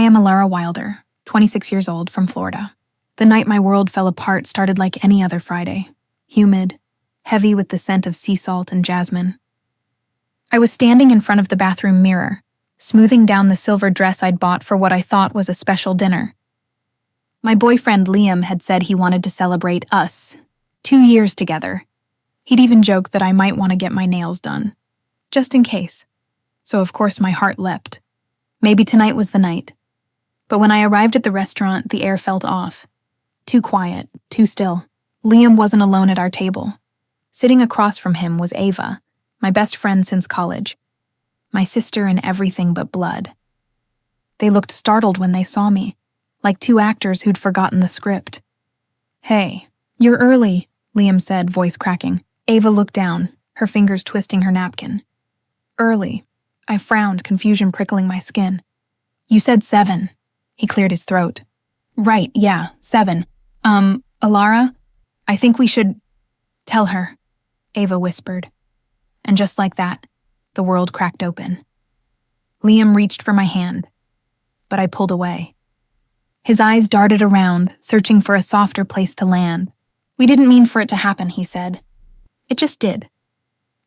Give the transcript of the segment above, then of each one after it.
am Elara Wilder, 26 years old, from Florida. The night my world fell apart started like any other Friday. Humid, heavy with the scent of sea salt and jasmine. I was standing in front of the bathroom mirror, smoothing down the silver dress I'd bought for what I thought was a special dinner. My boyfriend Liam had said he wanted to celebrate us, 2 years together. He'd even joked that I might want to get my nails done, just in case. So of course my heart leapt. Maybe tonight was the night. But when I arrived at the restaurant, the air felt off. Too quiet, too still. Liam wasn't alone at our table. Sitting across from him was Ava, my best friend since college. My sister in everything but blood. They looked startled when they saw me, like two actors who'd forgotten the script. "Hey, you're early," Liam said, voice cracking. Ava looked down, her fingers twisting her napkin. "Early." I frowned, confusion prickling my skin. "You said 7. He cleared his throat. "Right, yeah, 7. Elara, I think we should tell her," Ava whispered. And just like that, the world cracked open. Liam reached for my hand, but I pulled away. His eyes darted around, searching for a softer place to land. "We didn't mean for it to happen," he said. It just did.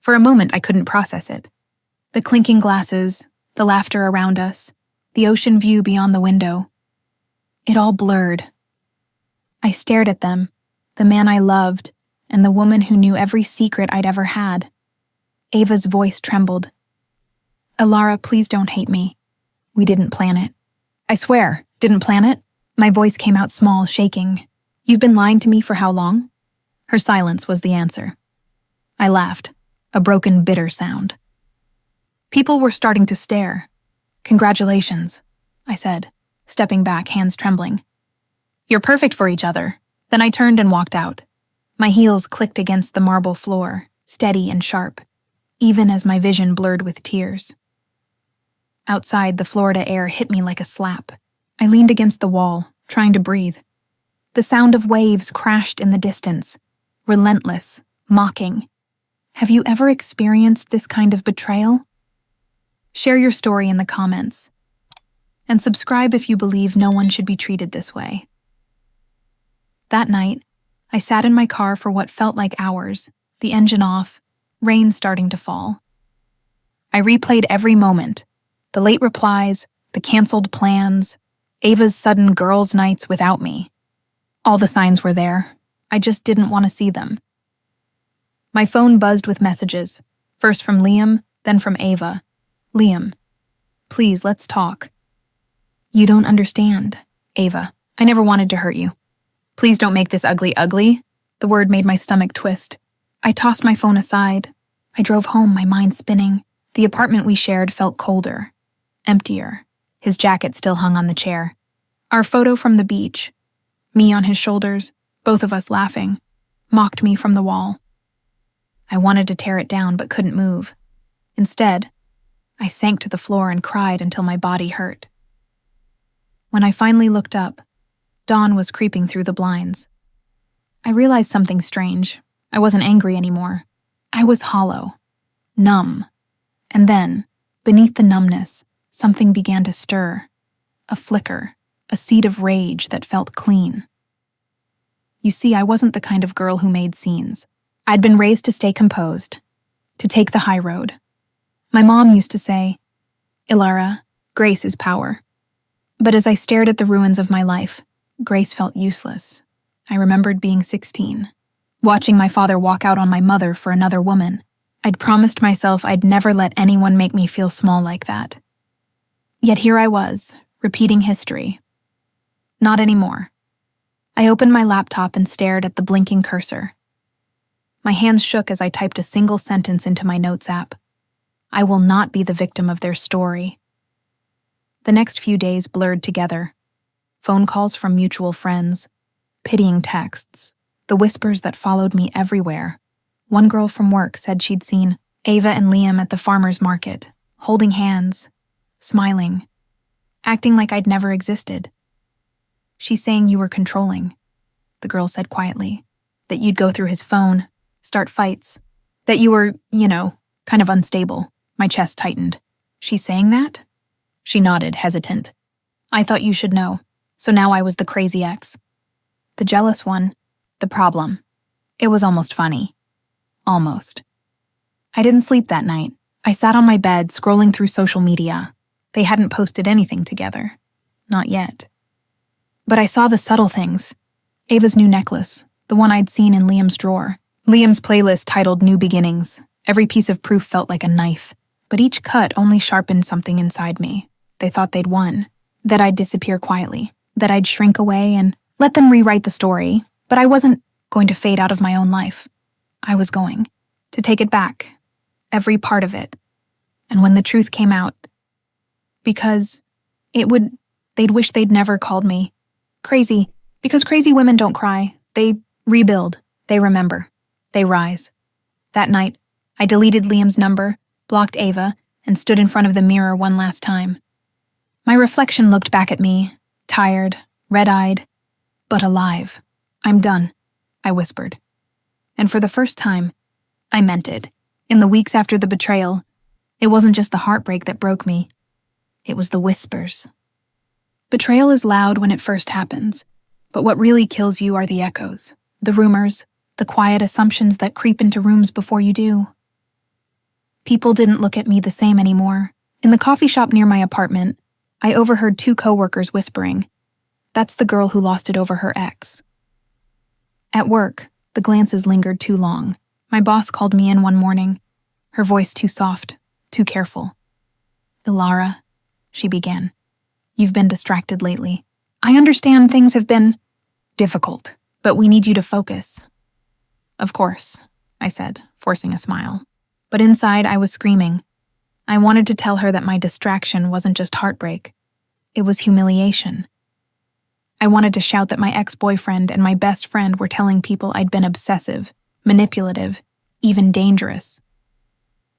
For a moment, I couldn't process it. The clinking glasses, the laughter around us, the ocean view beyond the window. It all blurred. I stared at them, the man I loved, and the woman who knew every secret I'd ever had. Ava's voice trembled. "Elara, please don't hate me. We didn't plan it." "I swear, didn't plan it?" My voice came out small, shaking. "You've been lying to me for how long?" Her silence was the answer. I laughed, a broken, bitter sound. People were starting to stare. "Congratulations," I said, stepping back, hands trembling. "You're perfect for each other." Then I turned and walked out. My heels clicked against the marble floor, steady and sharp, even as my vision blurred with tears. Outside, the Florida air hit me like a slap. I leaned against the wall, trying to breathe. The sound of waves crashed in the distance, relentless, mocking. Have you ever experienced this kind of betrayal? Share your story in the comments. And subscribe if you believe no one should be treated this way. That night, I sat in my car for what felt like hours, the engine off, rain starting to fall. I replayed every moment, the late replies, the canceled plans, Ava's sudden girls' nights without me. All the signs were there. I just didn't want to see them. My phone buzzed with messages, first from Liam, then from Ava. "Liam, please, let's talk." "You don't understand, Ava. I never wanted to hurt you. Please don't make this ugly ugly." The word made my stomach twist. I tossed my phone aside. I drove home, my mind spinning. The apartment we shared felt colder, emptier. His jacket still hung on the chair. Our photo from the beach, me on his shoulders, both of us laughing, mocked me from the wall. I wanted to tear it down but couldn't move. Instead, I sank to the floor and cried until my body hurt. When I finally looked up, dawn was creeping through the blinds. I realized something strange. I wasn't angry anymore. I was hollow, numb. And then, beneath the numbness, something began to stir. A flicker, a seed of rage that felt clean. You see, I wasn't the kind of girl who made scenes. I'd been raised to stay composed, to take the high road. My mom used to say, "Elara, grace is power." But as I stared at the ruins of my life, grace felt useless. I remembered being 16, watching my father walk out on my mother for another woman. I'd promised myself I'd never let anyone make me feel small like that. Yet here I was, repeating history. Not anymore. I opened my laptop and stared at the blinking cursor. My hands shook as I typed a single sentence into my notes app. I will not be the victim of their story. The next few days blurred together. Phone calls from mutual friends, pitying texts, the whispers that followed me everywhere. One girl from work said she'd seen Ava and Liam at the farmer's market, holding hands, smiling, acting like I'd never existed. "She's saying you were controlling," the girl said quietly, "that you'd go through his phone, start fights, that you were, kind of unstable." My chest tightened. "She's saying that?" She nodded, hesitant. I thought you should know. So now I was the crazy ex. The jealous one. The problem. It was almost funny. Almost. I didn't sleep that night. I sat on my bed, scrolling through social media. They hadn't posted anything together. Not yet. But I saw the subtle things. Ava's new necklace, the one I'd seen in Liam's drawer. Liam's playlist titled New Beginnings. Every piece of proof felt like a knife, but each cut only sharpened something inside me. They thought they'd won, that I'd disappear quietly, that I'd shrink away and let them rewrite the story, but I wasn't going to fade out of my own life. I was going to take it back, every part of it. And when the truth came out, because they'd wish they'd never called me crazy, because crazy women don't cry. They rebuild, they remember, they rise. That night, I deleted Liam's number, blocked Ava, and stood in front of the mirror one last time. My reflection looked back at me, tired, red-eyed, but alive. I'm done, I whispered. And for the first time, I meant it. In the weeks after the betrayal, it wasn't just the heartbreak that broke me. It was the whispers. Betrayal is loud when it first happens, but what really kills you are the echoes, the rumors, the quiet assumptions that creep into rooms before you do. People didn't look at me the same anymore. In the coffee shop near my apartment, I overheard 2 coworkers whispering, "That's the girl who lost it over her ex." At work, the glances lingered too long. My boss called me in one morning, her voice too soft, too careful. "Elara," she began, "you've been distracted lately. I understand things have been difficult, but we need you to focus." "Of course," I said, forcing a smile. But inside, I was screaming. I wanted to tell her that my distraction wasn't just heartbreak. It was humiliation. I wanted to shout that my ex-boyfriend and my best friend were telling people I'd been obsessive, manipulative, even dangerous.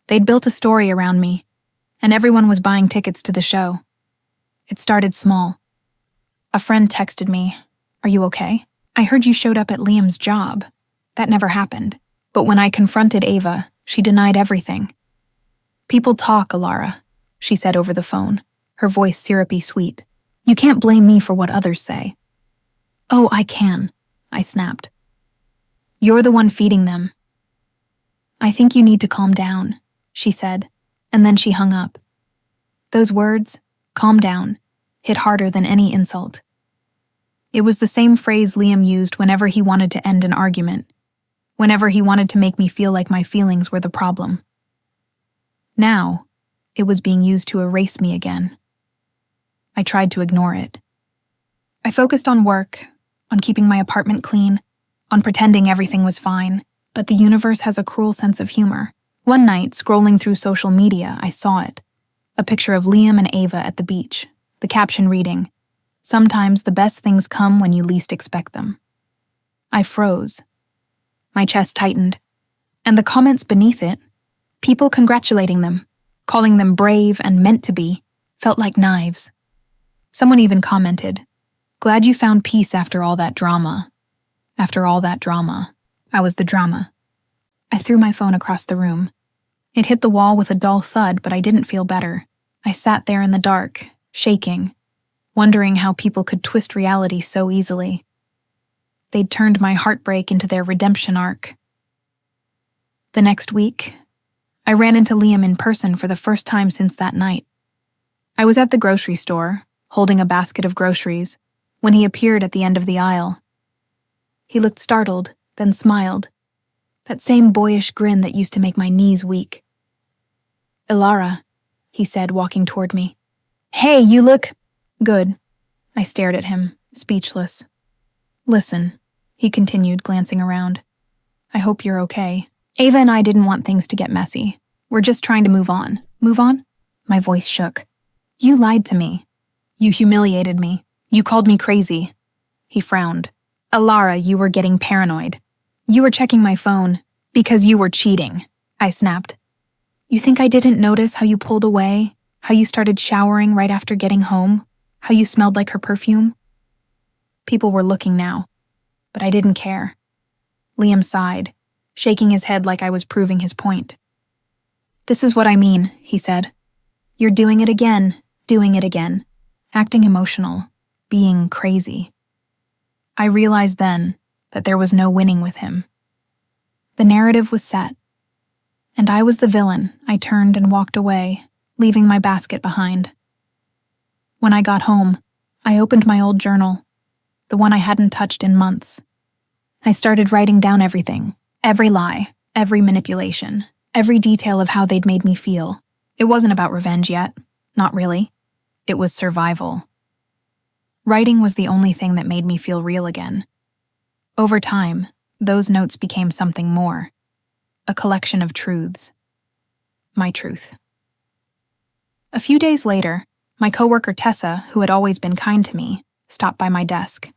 They'd built a story around me, and everyone was buying tickets to the show. It started small. A friend texted me, "Are you okay? I heard you showed up at Liam's job." That never happened. But when I confronted Ava, she denied everything. "People talk, Elara," she said over the phone, her voice syrupy sweet. "You can't blame me for what others say." "Oh, I can," I snapped. "You're the one feeding them." "I think you need to calm down," she said, and then she hung up. Those words, "calm down," hit harder than any insult. It was the same phrase Liam used whenever he wanted to end an argument, whenever he wanted to make me feel like my feelings were the problem. Now, it was being used to erase me again. I tried to ignore it. I focused on work, on keeping my apartment clean, on pretending everything was fine, but the universe has a cruel sense of humor. One night, scrolling through social media, I saw it. A picture of Liam and Ava at the beach, the caption reading, "Sometimes the best things come when you least expect them." I froze. My chest tightened, and the comments beneath it, people congratulating them, calling them brave and meant to be, felt like knives. Someone even commented, "Glad you found peace after all that drama." After all that drama, I was the drama. I threw my phone across the room. It hit the wall with a dull thud, but I didn't feel better. I sat there in the dark, shaking, wondering how people could twist reality so easily. They'd turned my heartbreak into their redemption arc. The next week, I ran into Liam in person for the first time since that night. I was at the grocery store, holding a basket of groceries, when he appeared at the end of the aisle. He looked startled, then smiled. That same boyish grin that used to make my knees weak. "Elara," he said, walking toward me. "Hey, you look good." I stared at him, speechless. "Listen," he continued, glancing around. "I hope you're okay. Ava and I didn't want things to get messy. We're just trying to move on." "Move on?" My voice shook. "You lied to me. You humiliated me. You called me crazy." He frowned. "Elara, you were getting paranoid. You were checking my phone because you were cheating," I snapped. "You think I didn't notice how you pulled away, how you started showering right after getting home, how you smelled like her perfume?" People were looking now, but I didn't care. Liam sighed, shaking his head like I was proving his point. "This is what I mean," he said. "You're doing it again, doing it again. acting emotional, being crazy. I realized then that there was no winning with him. The narrative was set, and I was the villain. I turned and walked away, leaving my basket behind. When I got home, I opened my old journal, the one I hadn't touched in months. I started writing down everything, every lie, every manipulation, every detail of how they'd made me feel. It wasn't about revenge yet, not really. It was survival. Writing was the only thing that made me feel real again. Over time, those notes became something more, a collection of truths. My truth. A few days later, my coworker Tessa, who had always been kind to me, stopped by my desk.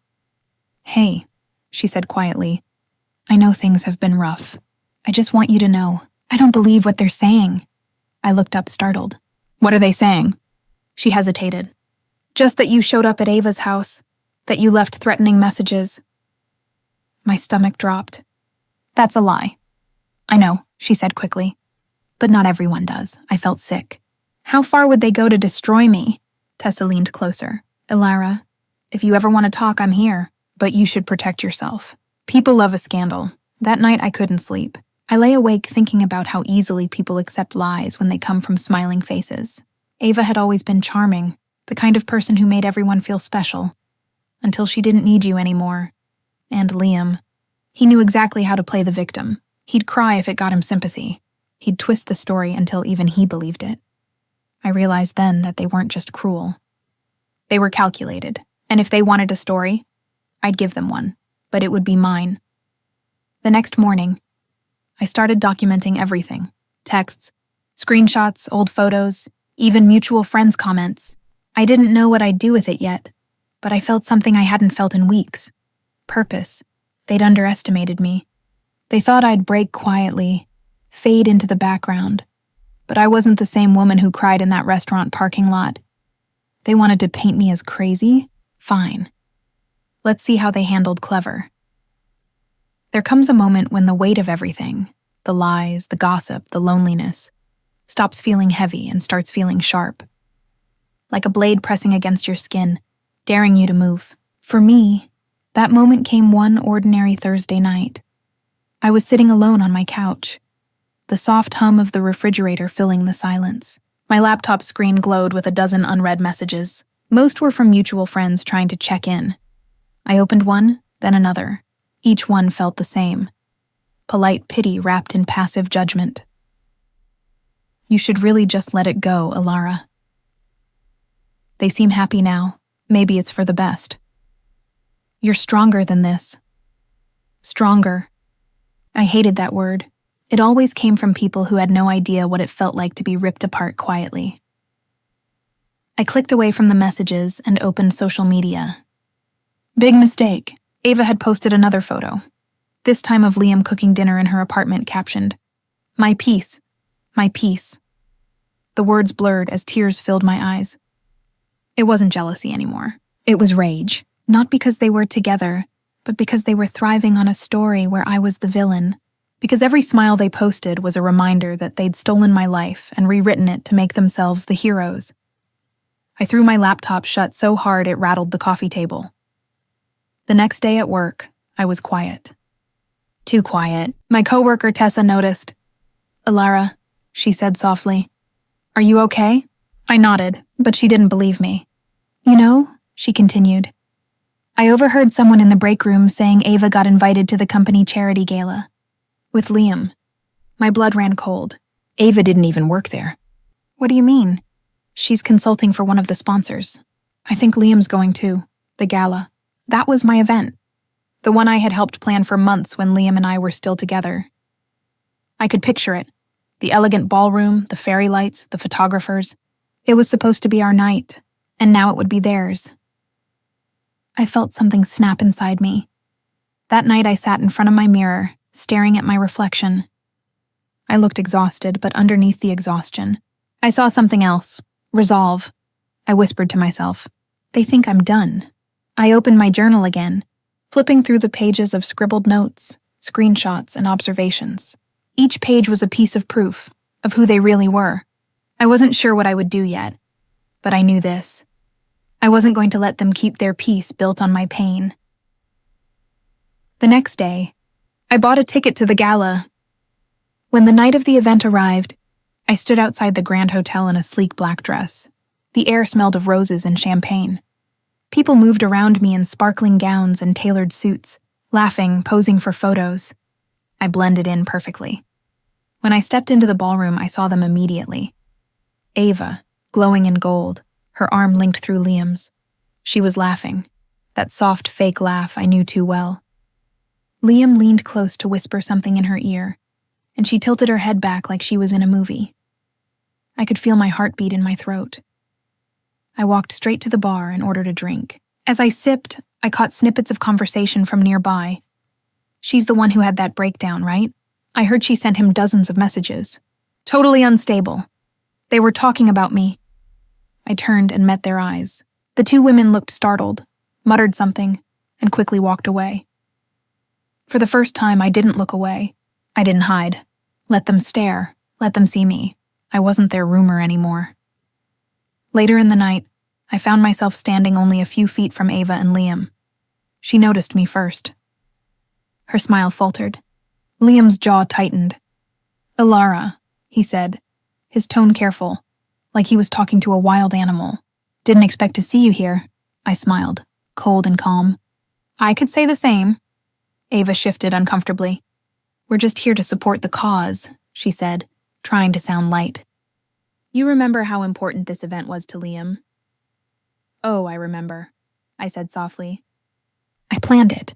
"Hey," she said quietly, "I know things have been rough. I just want you to know, I don't believe what they're saying." I looked up startled. "What are they saying?" She hesitated. "Just that you showed up at Ava's house, that you left threatening messages." My stomach dropped. "That's a lie." "I know," she said quickly. "But not everyone does." I felt sick. "How far would they go to destroy me?" Tessa leaned closer. "Elara, if you ever want to talk, I'm here. But you should protect yourself. People love a scandal." That night I couldn't sleep. I lay awake thinking about how easily people accept lies when they come from smiling faces. Ava had always been charming, the kind of person who made everyone feel special. Until she didn't need you anymore. And Liam. He knew exactly how to play the victim. He'd cry if it got him sympathy. He'd twist the story until even he believed it. I realized then that they weren't just cruel. They were calculated, and if they wanted a story, I'd give them one, but it would be mine. The next morning, I started documenting everything. Texts, screenshots, old photos, even mutual friends' comments. I didn't know what I'd do with it yet, but I felt something I hadn't felt in weeks. Purpose. They'd underestimated me. They thought I'd break quietly, fade into the background. But I wasn't the same woman who cried in that restaurant parking lot. They wanted to paint me as crazy? Fine. Let's see how they handled clever. There comes a moment when the weight of everything, the lies, the gossip, the loneliness, stops feeling heavy and starts feeling sharp. Like a blade pressing against your skin, daring you to move. For me, that moment came one ordinary Thursday night. I was sitting alone on my couch, the soft hum of the refrigerator filling the silence. My laptop screen glowed with a dozen unread messages. Most were from mutual friends trying to check in. I opened one, then another. Each one felt the same. Polite pity wrapped in passive judgment. "You should really just let it go, Elara. They seem happy now. Maybe it's for the best. You're stronger than this." Stronger. I hated that word. It always came from people who had no idea what it felt like to be ripped apart quietly. I clicked away from the messages and opened social media. Big mistake. Ava had posted another photo, this time of Liam cooking dinner in her apartment, captioned, "My peace, my peace." The words blurred as tears filled my eyes. It wasn't jealousy anymore. It was rage, not because they were together, but because they were thriving on a story where I was the villain. Because every smile they posted was a reminder that they'd stolen my life and rewritten it to make themselves the heroes. I threw my laptop shut so hard it rattled the coffee table. The next day at work, I was quiet. Too quiet. My coworker Tessa noticed. "Elara," she said softly, "are you okay?" I nodded, but she didn't believe me. "You know," she continued, "I overheard someone in the break room saying Ava got invited to the company charity gala. With Liam." My blood ran cold. Ava didn't even work there. "What do you mean?" "She's consulting for one of the sponsors. I think Liam's going too. The gala. That was my event. The one I had helped plan for months when Liam and I were still together. I could picture it. The elegant ballroom, the fairy lights, the photographers. It was supposed to be our night, and now it would be theirs." I felt something snap inside me. That night I sat in front of my mirror, staring at my reflection. I looked exhausted, but underneath the exhaustion, I saw something else. Resolve. I whispered to myself, "They think I'm done." I opened my journal again, flipping through the pages of scribbled notes, screenshots, and observations. Each page was a piece of proof of who they really were. I wasn't sure what I would do yet, but I knew this. I wasn't going to let them keep their peace built on my pain. The next day, I bought a ticket to the gala. When the night of the event arrived, I stood outside the Grand Hotel in a sleek black dress. The air smelled of roses and champagne. People moved around me in sparkling gowns and tailored suits, laughing, posing for photos. I blended in perfectly. When I stepped into the ballroom, I saw them immediately. Ava, glowing in gold, her arm linked through Liam's. She was laughing, that soft, fake laugh I knew too well. Liam leaned close to whisper something in her ear, and she tilted her head back like she was in a movie. I could feel my heartbeat in my throat. I walked straight to the bar and ordered a drink. As I sipped, I caught snippets of conversation from nearby. She's the one who had that breakdown, right? I heard she sent him dozens of messages. Totally unstable. They were talking about me. I turned and met their eyes. The two women looked startled, muttered something, and quickly walked away. For the first time, I didn't look away. I didn't hide. Let them stare. Let them see me. I wasn't their rumor anymore. Later in the night, I found myself standing only a few feet from Ava and Liam. She noticed me first. Her smile faltered. Liam's jaw tightened. "Elara," he said, his tone careful, like he was talking to a wild animal. "Didn't expect to see you here." I smiled, cold and calm. "I could say the same." Ava shifted uncomfortably. "We're just here to support the cause," she said, trying to sound light. "You remember how important this event was to Liam?" "Oh, I remember," I said softly. "I planned it."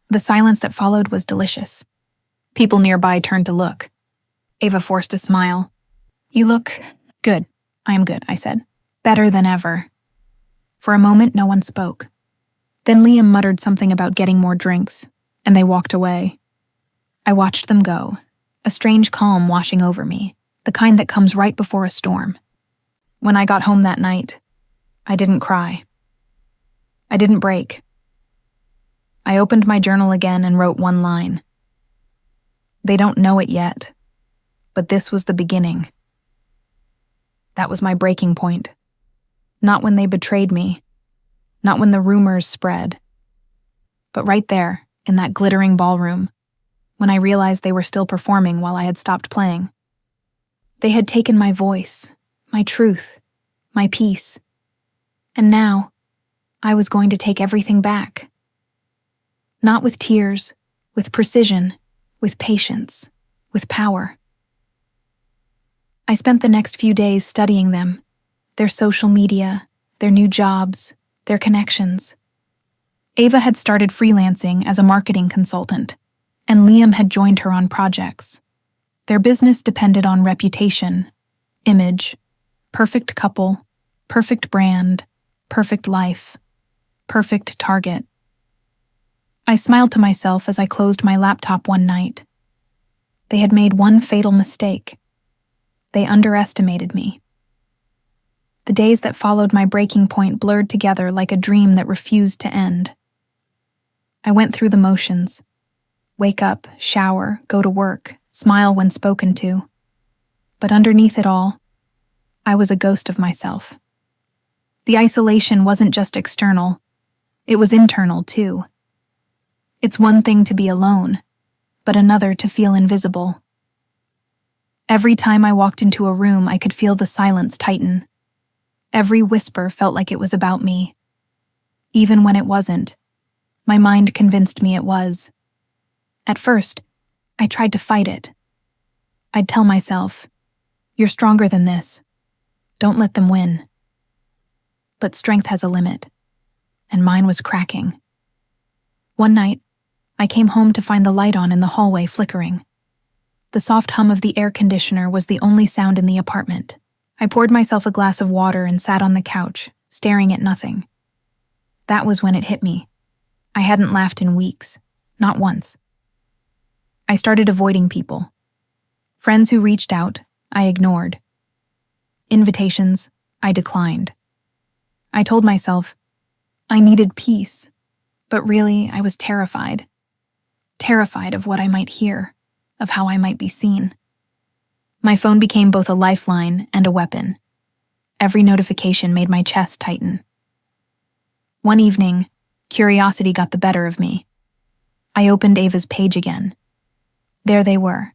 The silence that followed was delicious. People nearby turned to look. Ava forced a smile. "You look good." "I am good," I said. "Better than ever." For a moment, no one spoke. Then Liam muttered something about getting more drinks, and they walked away. I watched them go, a strange calm washing over me, the kind that comes right before a storm. When I got home that night, I didn't cry. I didn't break. I opened my journal again and wrote one line. They don't know it yet, but this was the beginning. That was my breaking point. Not when they betrayed me, not when the rumors spread, but right there, in that glittering ballroom, when I realized they were still performing while I had stopped playing. They had taken my voice, my truth, my peace, and now I was going to take everything back. Not with tears, with precision, with patience, with power. I spent the next few days studying them, their social media, their new jobs, their connections. Ava had started freelancing as a marketing consultant, and Liam had joined her on projects. Their business depended on reputation, image, perfect couple, perfect brand, perfect life, perfect target. I smiled to myself as I closed my laptop one night. They had made one fatal mistake. They underestimated me. The days that followed my breaking point blurred together like a dream that refused to end. I went through the motions. Wake up, shower, go to work, smile when spoken to. But underneath it all, I was a ghost of myself. The isolation wasn't just external, it was internal too. It's one thing to be alone, but another to feel invisible. Every time I walked into a room, I could feel the silence tighten. Every whisper felt like it was about me. Even when it wasn't, my mind convinced me it was. At first, I tried to fight it. I'd tell myself, "You're stronger than this. Don't let them win." But strength has a limit, and mine was cracking. One night, I came home to find the light on in the hallway flickering. The soft hum of the air conditioner was the only sound in the apartment. I poured myself a glass of water and sat on the couch, staring at nothing. That was when it hit me. I hadn't laughed in weeks, not once. I started avoiding people. Friends who reached out, I ignored. Invitations, I declined. I told myself, I needed peace, but really I was terrified. Terrified of what I might hear, of how I might be seen. My phone became both a lifeline and a weapon. Every notification made my chest tighten. One evening, curiosity got the better of me. I opened Ava's page again. There they were,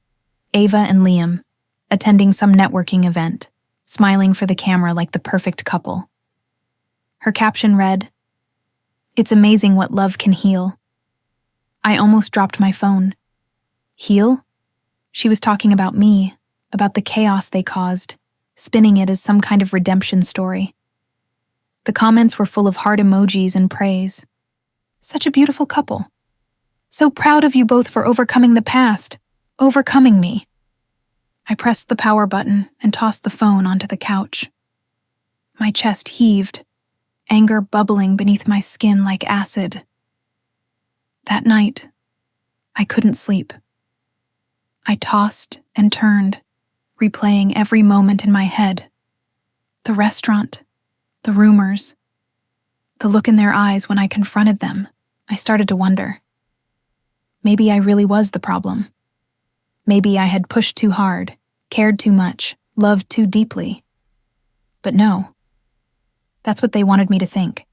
Ava and Liam, attending some networking event, smiling for the camera like the perfect couple. Her caption read, "It's amazing what love can heal." I almost dropped my phone. Heal? She was talking about me, about the chaos they caused, spinning it as some kind of redemption story. The comments were full of heart emojis and praise. Such a beautiful couple. So proud of you both for overcoming the past, overcoming me. I pressed the power button and tossed the phone onto the couch. My chest heaved, anger bubbling beneath my skin like acid. That night, I couldn't sleep. I tossed and turned, replaying every moment in my head. The restaurant, the rumors, the look in their eyes when I confronted them. I started to wonder. Maybe I really was the problem. Maybe I had pushed too hard, cared too much, loved too deeply. But no. That's what they wanted me to think.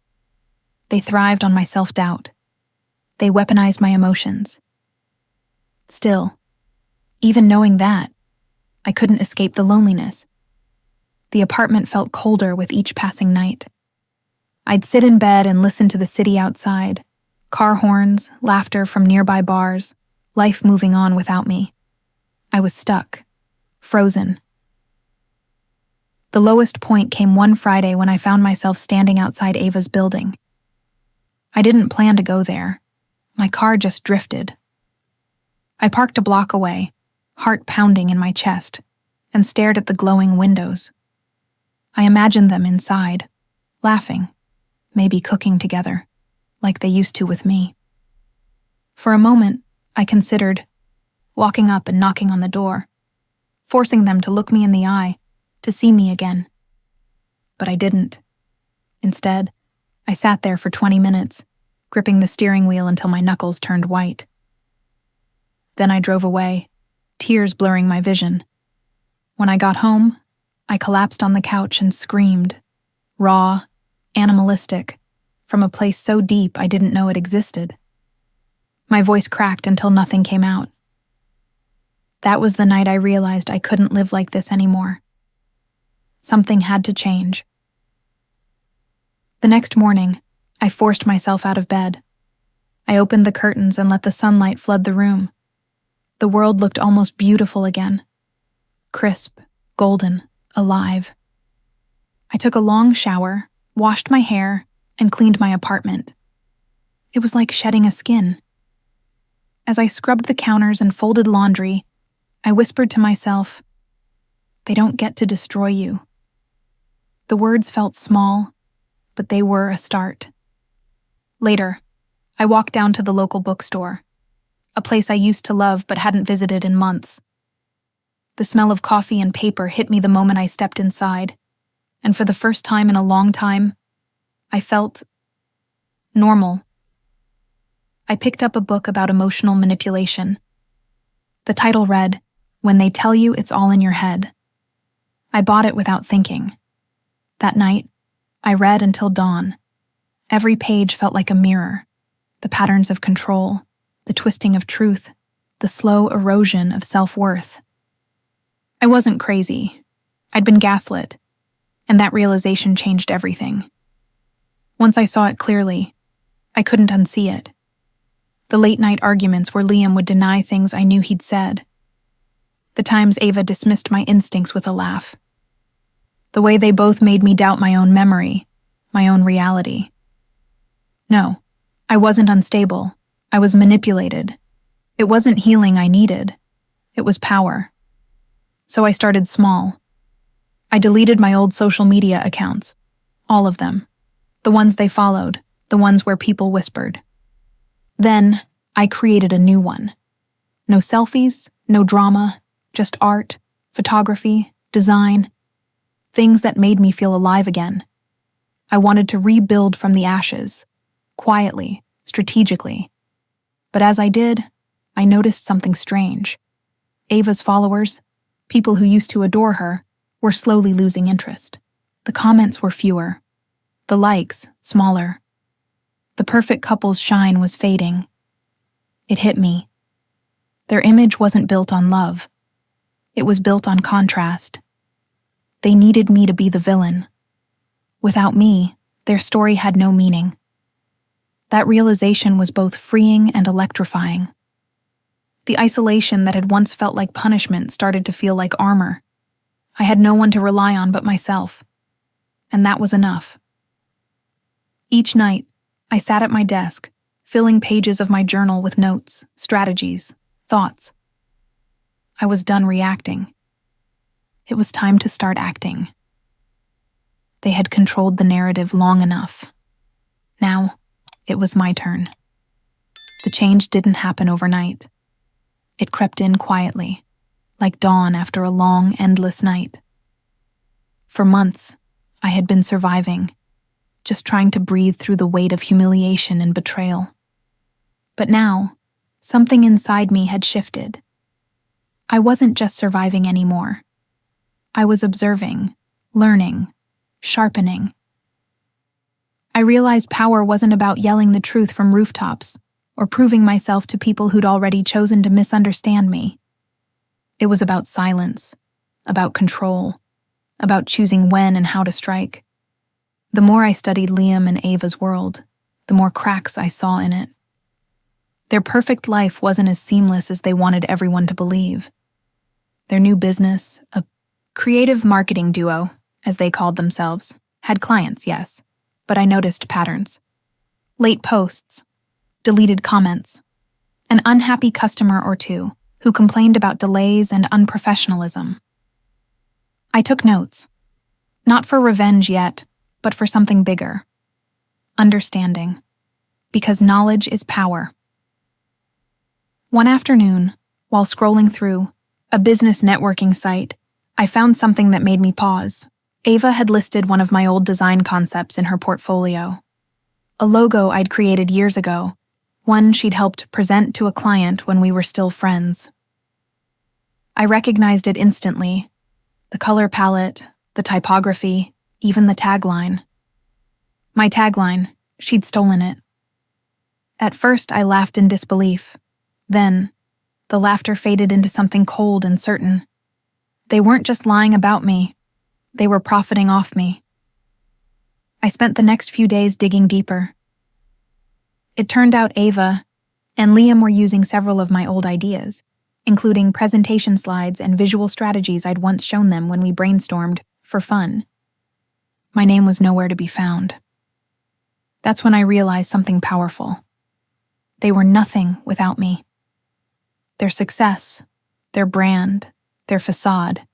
They thrived on my self-doubt. They weaponized my emotions. Still, even knowing that, I couldn't escape the loneliness. The apartment felt colder with each passing night. I'd sit in bed and listen to the city outside, car horns, laughter from nearby bars, life moving on without me. I was stuck, frozen. The lowest point came one Friday when I found myself standing outside Ava's building. I didn't plan to go there. My car just drifted. I parked a block away, heart pounding in my chest, and stared at the glowing windows. I imagined them inside, laughing, maybe cooking together, like they used to with me. For a moment, I considered walking up and knocking on the door, forcing them to look me in the eye, to see me again. But I didn't. Instead, I sat there for 20 minutes, gripping the steering wheel until my knuckles turned white. Then I drove away, tears blurring my vision. When I got home, I collapsed on the couch and screamed, raw, animalistic, from a place so deep I didn't know it existed. My voice cracked until nothing came out. That was the night I realized I couldn't live like this anymore. Something had to change. The next morning, I forced myself out of bed. I opened the curtains and let the sunlight flood the room. The world looked almost beautiful again. Crisp, golden, alive. I took a long shower, washed my hair, and cleaned my apartment. It was like shedding a skin. As I scrubbed the counters and folded laundry, I whispered to myself, "They don't get to destroy you." The words felt small, but they were a start. Later, I walked down to the local bookstore, a place I used to love but hadn't visited in months. The smell of coffee and paper hit me the moment I stepped inside, and for the first time in a long time, I felt normal. I picked up a book about emotional manipulation. The title read, "When They Tell You It's All in Your Head." I bought it without thinking. That night, I read until dawn. Every page felt like a mirror. The patterns of control, the twisting of truth, the slow erosion of self-worth. I wasn't crazy. I'd been gaslit, and that realization changed everything. Once I saw it clearly, I couldn't unsee it. The late-night arguments where Liam would deny things I knew he'd said. The times Ava dismissed my instincts with a laugh. The way they both made me doubt my own memory, my own reality. No, I wasn't unstable. I was manipulated. It wasn't healing I needed. It was power. So I started small. I deleted my old social media accounts. All of them. The ones they followed, the ones where people whispered. Then, I created a new one. No selfies, no drama, just art, photography, design. Things that made me feel alive again. I wanted to rebuild from the ashes, quietly, strategically. But as I did, I noticed something strange. Ava's followers, people who used to adore her, were slowly losing interest. The comments were fewer. The likes, smaller. The perfect couple's shine was fading. It hit me. Their image wasn't built on love. It was built on contrast. They needed me to be the villain. Without me, their story had no meaning. That realization was both freeing and electrifying. The isolation that had once felt like punishment started to feel like armor. I had no one to rely on but myself. And that was enough. Each night, I sat at my desk, filling pages of my journal with notes, strategies, thoughts. I was done reacting. It was time to start acting. They had controlled the narrative long enough. Now, it was my turn. The change didn't happen overnight. It crept in quietly, like dawn after a long, endless night. For months, I had been surviving, just trying to breathe through the weight of humiliation and betrayal. But now, something inside me had shifted. I wasn't just surviving anymore. I was observing, learning, sharpening. I realized power wasn't about yelling the truth from rooftops or proving myself to people who'd already chosen to misunderstand me. It was about silence, about control, about choosing when and how to strike. The more I studied Liam and Ava's world, the more cracks I saw in it. Their perfect life wasn't as seamless as they wanted everyone to believe. Their new business, a creative marketing duo, as they called themselves, had clients, yes, but I noticed patterns. Late posts, deleted comments, an unhappy customer or two who complained about delays and unprofessionalism. I took notes, not for revenge yet, but for something bigger. Understanding, because knowledge is power. One afternoon, while scrolling through a business networking site, I found something that made me pause. Ava had listed one of my old design concepts in her portfolio. A logo I'd created years ago, one she'd helped present to a client when we were still friends. I recognized it instantly. The color palette, the typography, even the tagline. My tagline, she'd stolen it. At first, I laughed in disbelief. Then, the laughter faded into something cold and certain. They weren't just lying about me. They were profiting off me. I spent the next few days digging deeper. It turned out Ava and Liam were using several of my old ideas, including presentation slides and visual strategies I'd once shown them when we brainstormed for fun. My name was nowhere to be found. That's when I realized something powerful. They were nothing without me. Their success, their brand, their facade,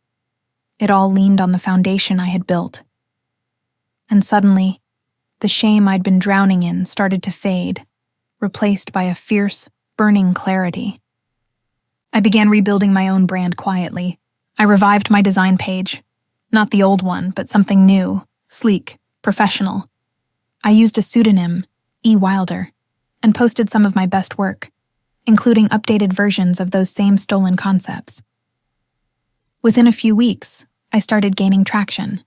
it all leaned on the foundation I had built. And suddenly, the shame I'd been drowning in started to fade, replaced by a fierce, burning clarity. I began rebuilding my own brand quietly. I revived my design page. Not the old one, but something new, sleek, professional. I used a pseudonym, E. Wilder, and posted some of my best work, including updated versions of those same stolen concepts. Within a few weeks, I started gaining traction.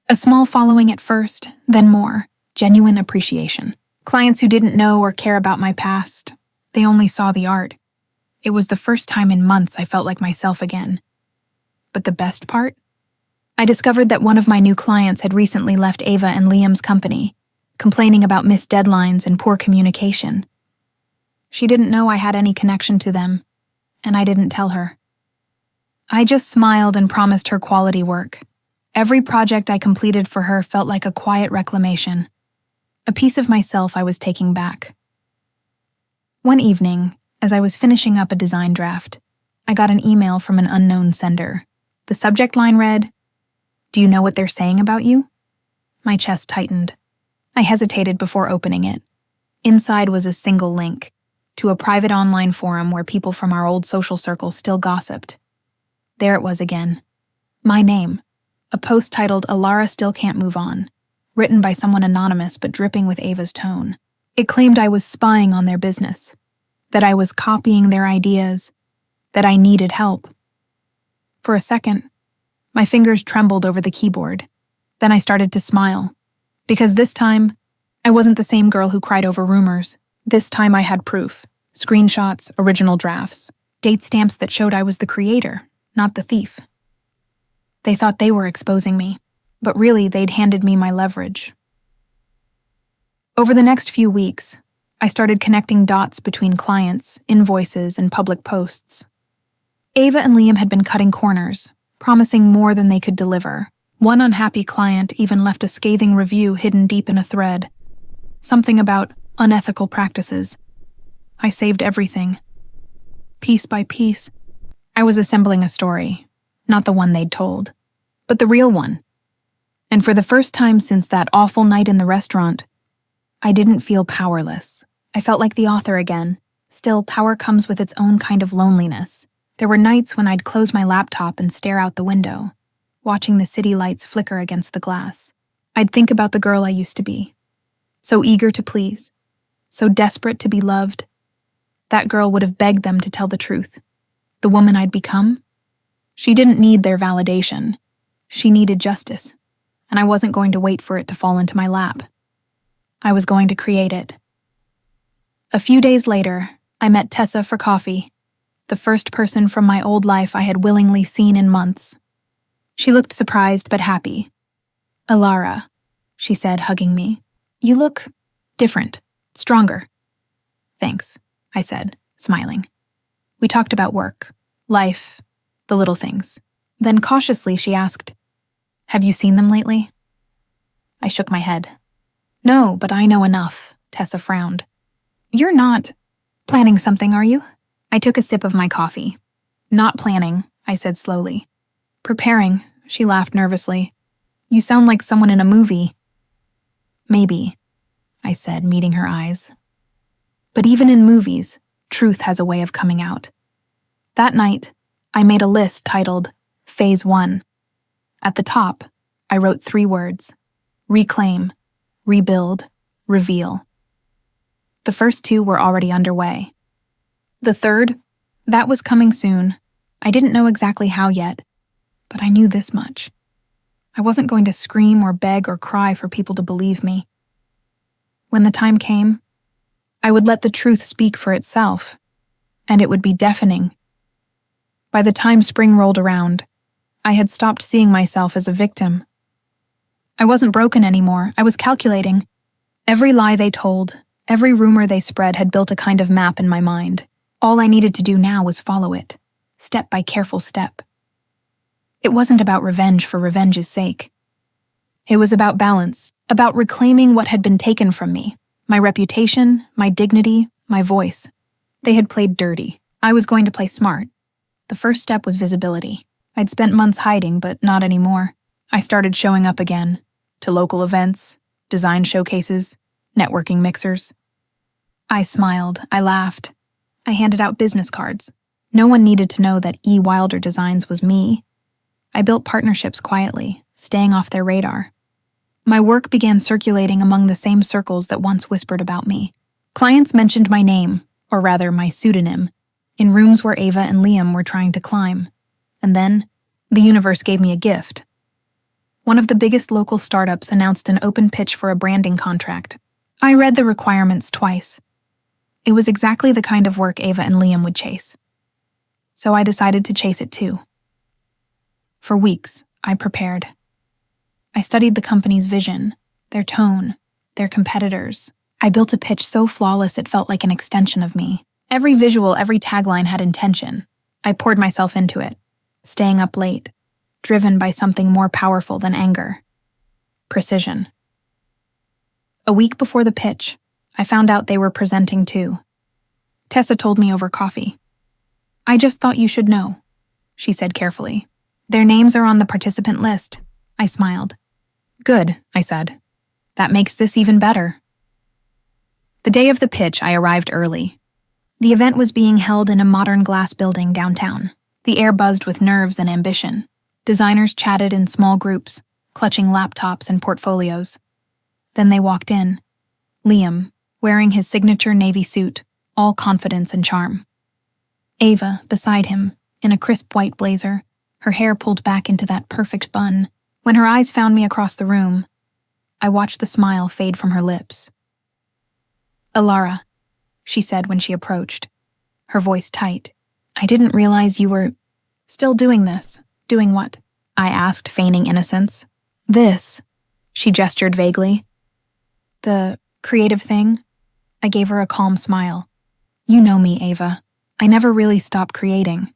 A small following at first, then more, genuine appreciation. Clients who didn't know or care about my past, they only saw the art. It was the first time in months I felt like myself again. But the best part? I discovered that one of my new clients had recently left Ava and Liam's company, complaining about missed deadlines and poor communication. She didn't know I had any connection to them, and I didn't tell her. I just smiled and promised her quality work. Every project I completed for her felt like a quiet reclamation, a piece of myself I was taking back. One evening, as I was finishing up a design draft, I got an email from an unknown sender. The subject line read, "Do you know what they're saying about you?" My chest tightened. I hesitated before opening it. Inside was a single link to a private online forum where people from our old social circle still gossiped. There it was again. My name. A post titled "Elara Still Can't Move On," written by someone anonymous but dripping with Ava's tone. It claimed I was spying on their business, that I was copying their ideas, that I needed help. For a second, my fingers trembled over the keyboard. Then I started to smile, because this time, I wasn't the same girl who cried over rumors. This time I had proof. Screenshots, original drafts, date stamps that showed I was the creator, not the thief. They thought they were exposing me, but really they'd handed me my leverage. Over the next few weeks, I started connecting dots between clients, invoices, and public posts. Ava and Liam had been cutting corners, promising more than they could deliver. One unhappy client even left a scathing review hidden deep in a thread. Something about unethical practices. I saved everything. Piece by piece, I was assembling a story, not the one they'd told, but the real one. And for the first time since that awful night in the restaurant, I didn't feel powerless. I felt like the author again. Still, power comes with its own kind of loneliness. There were nights when I'd close my laptop and stare out the window, watching the city lights flicker against the glass. I'd think about the girl I used to be. So eager to please, so desperate to be loved. That girl would have begged them to tell the truth. The woman I'd become? She didn't need their validation. She needed justice, and I wasn't going to wait for it to fall into my lap. I was going to create it. A few days later, I met Tessa for coffee, the first person from my old life I had willingly seen in months. She looked surprised but happy. "Elara," she said, hugging me. "You look different, stronger." "Thanks," I said, smiling. We talked about work, life, the little things. Then cautiously she asked, "Have you seen them lately?" I shook my head. "No, but I know enough," Tessa frowned. "You're not planning something, are you?" I took a sip of my coffee. "Not planning," I said slowly. "Preparing," she laughed nervously. "You sound like someone in a movie." "Maybe," I said, meeting her eyes. But even in movies, truth has a way of coming out. That night, I made a list titled Phase 1. At the top, I wrote 3 words: reclaim, rebuild, reveal. The first 2 were already underway. The third, that was coming soon. I didn't know exactly how yet, but I knew this much. I wasn't going to scream or beg or cry for people to believe me. When the time came, I would let the truth speak for itself, and it would be deafening. By the time spring rolled around, I had stopped seeing myself as a victim. I wasn't broken anymore. I was calculating. Every lie they told, every rumor they spread had built a kind of map in my mind. All I needed to do now was follow it, step by careful step. It wasn't about revenge for revenge's sake. It was about balance, about reclaiming what had been taken from me. My reputation, my dignity, my voice. They had played dirty. I was going to play smart. The first step was visibility. I'd spent months hiding, but not anymore. I started showing up again, to local events, design showcases, networking mixers. I smiled, I laughed. I handed out business cards. No one needed to know that E. Wilder Designs was me. I built partnerships quietly, staying off their radar. My work began circulating among the same circles that once whispered about me. Clients mentioned my name, or rather my pseudonym, in rooms where Ava and Liam were trying to climb. And then, the universe gave me a gift. One of the biggest local startups announced an open pitch for a branding contract. I read the requirements twice. It was exactly the kind of work Ava and Liam would chase. So I decided to chase it too. For weeks, I prepared. I studied the company's vision, their tone, their competitors. I built a pitch so flawless it felt like an extension of me. Every visual, every tagline had intention. I poured myself into it, staying up late, driven by something more powerful than anger. Precision. A week before the pitch, I found out they were presenting too. Tessa told me over coffee. "I just thought you should know," she said carefully. "Their names are on the participant list." I smiled. "Good," I said. "That makes this even better." The day of the pitch, I arrived early. The event was being held in a modern glass building downtown. The air buzzed with nerves and ambition. Designers chatted in small groups, clutching laptops and portfolios. Then they walked in. Liam, wearing his signature navy suit, all confidence and charm. Ava, beside him, in a crisp white blazer, her hair pulled back into that perfect bun. When her eyes found me across the room, I watched the smile fade from her lips. "Elara," she said when she approached, her voice tight. "I didn't realize you were still doing this." "Doing what?" I asked, feigning innocence. "This," she gestured vaguely. "The creative thing?" I gave her a calm smile. "You know me, Ava. I never really stop creating."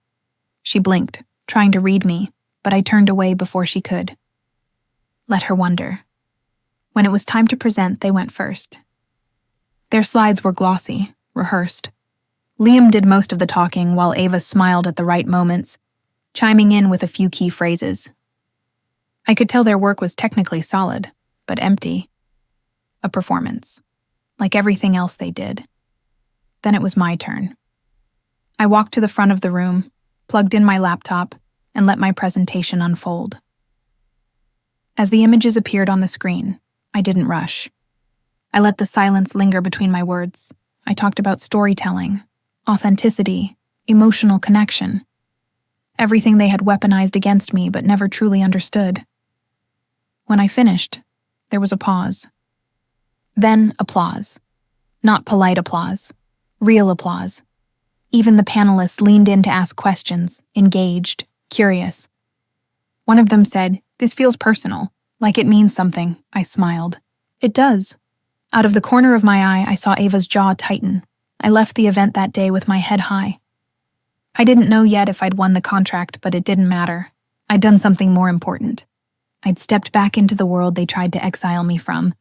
She blinked, trying to read me, but I turned away before she could. Let her wonder. When it was time to present, they went first. Their slides were glossy, rehearsed. Liam did most of the talking while Ava smiled at the right moments, chiming in with a few key phrases. I could tell their work was technically solid, but empty. A performance, like everything else they did. Then it was my turn. I walked to the front of the room, plugged in my laptop, and let my presentation unfold. As the images appeared on the screen, I didn't rush. I let the silence linger between my words. I talked about storytelling, authenticity, emotional connection. Everything they had weaponized against me but never truly understood. When I finished, there was a pause. Then applause. Not polite applause. Real applause. Even the panelists leaned in to ask questions, engaged, curious. One of them said, "This feels personal, like it means something." I smiled. "It does." Out of the corner of my eye, I saw Ava's jaw tighten. I left the event that day with my head high. I didn't know yet if I'd won the contract, but it didn't matter. I'd done something more important. I'd stepped back into the world they tried to exile me from,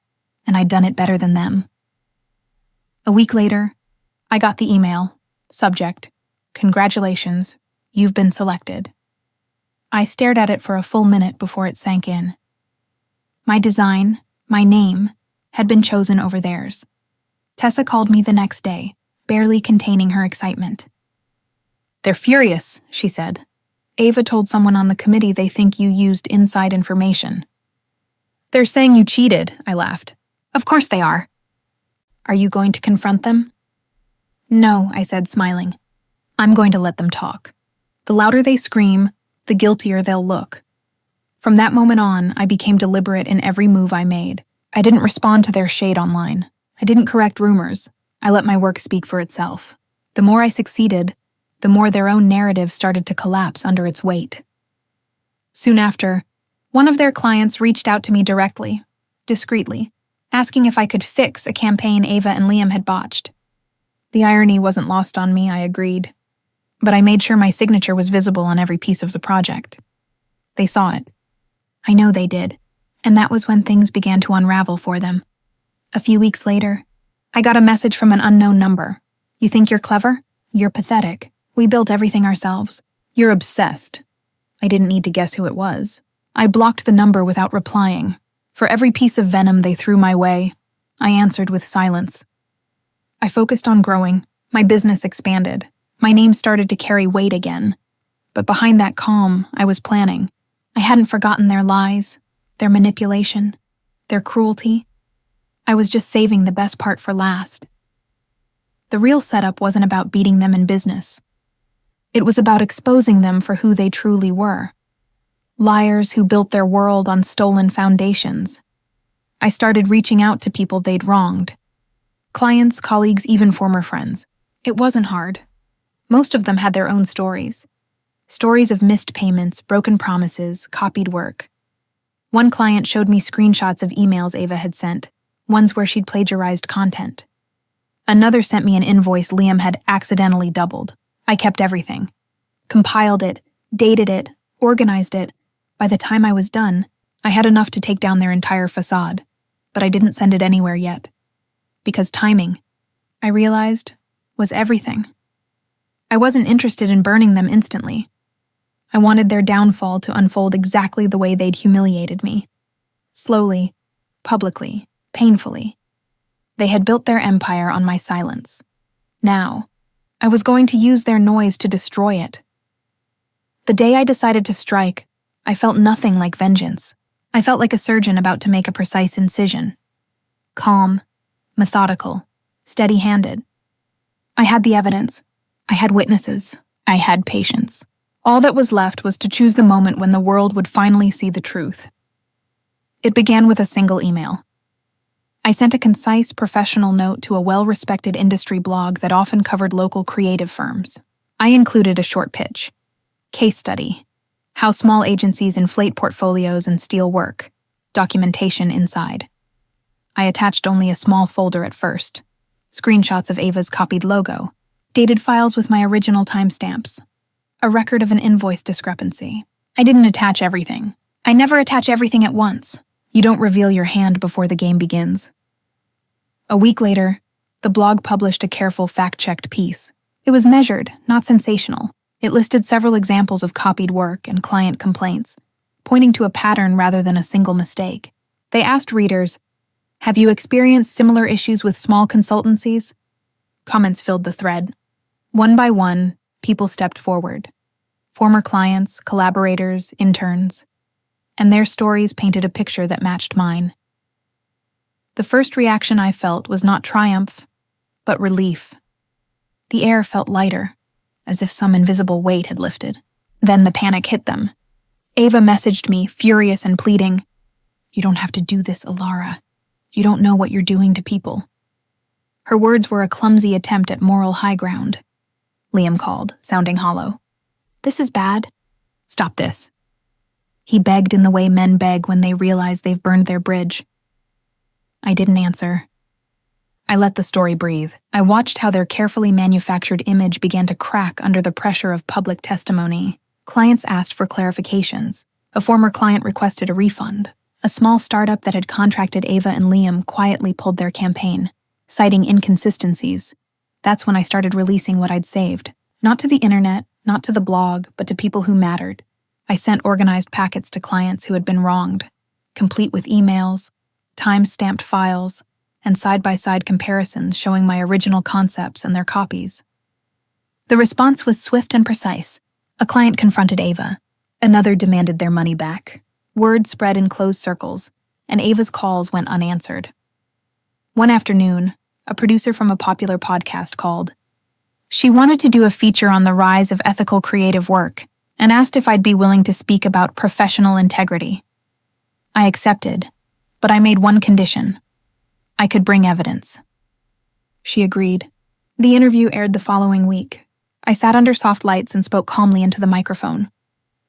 and I'd done it better than them. A week later, I got the email. Subject: "Congratulations, you've been selected." I stared at it for a full minute before it sank in. My design, my name, had been chosen over theirs. Tessa called me the next day, barely containing her excitement. "They're furious," she said. "Ava told someone on the committee they think you used inside information." "They're saying you cheated," I laughed. "Of course they are." "Are you going to confront them?" "No," I said, smiling. "I'm going to let them talk. The louder they scream, the guiltier they'll look." From that moment on, I became deliberate in every move I made. I didn't respond to their shade online. I didn't correct rumors. I let my work speak for itself. The more I succeeded, the more their own narrative started to collapse under its weight. Soon after, one of their clients reached out to me directly, discreetly, asking if I could fix a campaign Ava and Liam had botched. The irony wasn't lost on me, I agreed. But I made sure my signature was visible on every piece of the project. They saw it. I know they did, and that was when things began to unravel for them. A few weeks later, I got a message from an unknown number. "You think you're clever? You're pathetic. We built everything ourselves. You're obsessed." I didn't need to guess who it was. I blocked the number without replying. For every piece of venom they threw my way, I answered with silence. I focused on growing. My business expanded. My name started to carry weight again. But behind that calm, I was planning. I hadn't forgotten their lies, their manipulation, their cruelty. I was just saving the best part for last. The real setup wasn't about beating them in business. It was about exposing them for who they truly were. Liars who built their world on stolen foundations. I started reaching out to people they'd wronged. Clients, colleagues, even former friends. It wasn't hard. Most of them had their own stories. Stories of missed payments, broken promises, copied work. One client showed me screenshots of emails Ava had sent, ones where she'd plagiarized content. Another sent me an invoice Liam had accidentally doubled. I kept everything. Compiled it, dated it, organized it. By the time I was done, I had enough to take down their entire facade, but I didn't send it anywhere yet. Because timing, I realized, was everything. I wasn't interested in burning them instantly. I wanted their downfall to unfold exactly the way they'd humiliated me. Slowly, publicly, painfully. They had built their empire on my silence. Now, I was going to use their noise to destroy it. The day I decided to strike, I felt nothing like vengeance. I felt like a surgeon about to make a precise incision. Calm, methodical, steady-handed. I had the evidence. I had witnesses. I had patience. All that was left was to choose the moment when the world would finally see the truth. It began with a single email. I sent a concise, professional note to a well-respected industry blog that often covered local creative firms. I included a short pitch. Case study. How small agencies inflate portfolios and steal work. Documentation inside. I attached only a small folder at first. Screenshots of Ava's copied logo. Dated files with my original timestamps. A record of an invoice discrepancy. I didn't attach everything. I never attach everything at once. You don't reveal your hand before the game begins. A week later, the blog published a careful fact-checked piece. It was measured, not sensational. It listed several examples of copied work and client complaints, pointing to a pattern rather than a single mistake. They asked readers, "Have you experienced similar issues with small consultancies?" Comments filled the thread. One by one, people stepped forward. Former clients, collaborators, interns. And their stories painted a picture that matched mine. The first reaction I felt was not triumph, but relief. The air felt lighter, as if some invisible weight had lifted. Then the panic hit them. Ava messaged me, furious and pleading, "You don't have to do this, Elara. You don't know what you're doing to people." Her words were a clumsy attempt at moral high ground. Liam called, sounding hollow. "This is bad. Stop this." He begged in the way men beg when they realize they've burned their bridge. I didn't answer. I let the story breathe. I watched how their carefully manufactured image began to crack under the pressure of public testimony. Clients asked for clarifications. A former client requested a refund. A small startup that had contracted Ava and Liam quietly pulled their campaign, citing inconsistencies. That's when I started releasing what I'd saved. Not to the internet, not to the blog, but to people who mattered. I sent organized packets to clients who had been wronged, complete with emails, time-stamped files, and side-by-side comparisons showing my original concepts and their copies. The response was swift and precise. A client confronted Ava. Another demanded their money back. Word spread in closed circles, and Ava's calls went unanswered. One afternoon, a producer from a popular podcast called. She wanted to do a feature on the rise of ethical creative work and asked if I'd be willing to speak about professional integrity. I accepted, but I made one condition. I could bring evidence. She agreed. The interview aired the following week. I sat under soft lights and spoke calmly into the microphone,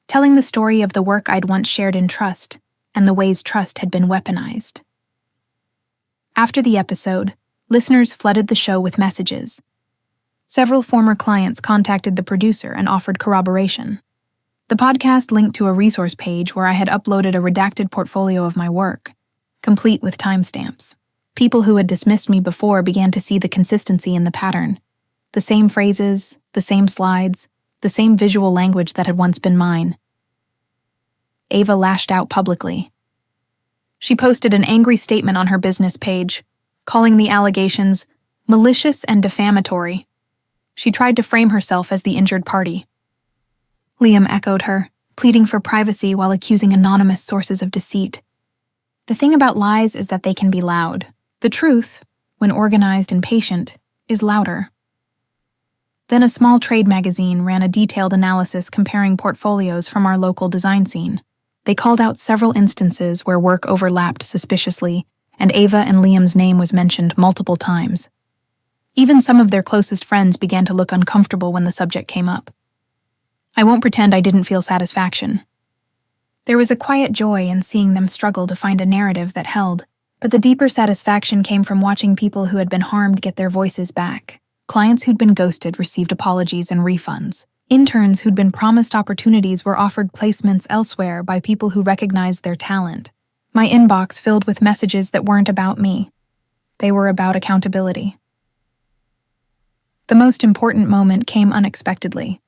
telling the story of the work I'd once shared in trust and the ways trust had been weaponized. After the episode, listeners flooded the show with messages. Several former clients contacted the producer and offered corroboration. The podcast linked to a resource page where I had uploaded a redacted portfolio of my work, complete with timestamps. People who had dismissed me before began to see the consistency in the pattern. The same phrases, the same slides, the same visual language that had once been mine. Ava lashed out publicly. She posted an angry statement on her business page, calling the allegations malicious and defamatory. She tried to frame herself as the injured party. Liam echoed her, pleading for privacy while accusing anonymous sources of deceit. The thing about lies is that they can be loud. The truth, when organized and patient, is louder. Then a small trade magazine ran a detailed analysis comparing portfolios from our local design scene. They called out several instances where work overlapped suspiciously, and Ava and Liam's name was mentioned multiple times. Even some of their closest friends began to look uncomfortable when the subject came up. I won't pretend I didn't feel satisfaction. There was a quiet joy in seeing them struggle to find a narrative that held, but the deeper satisfaction came from watching people who had been harmed get their voices back. Clients who'd been ghosted received apologies and refunds. Interns who'd been promised opportunities were offered placements elsewhere by people who recognized their talent. My inbox filled with messages that weren't about me. They were about accountability. The most important moment came unexpectedly.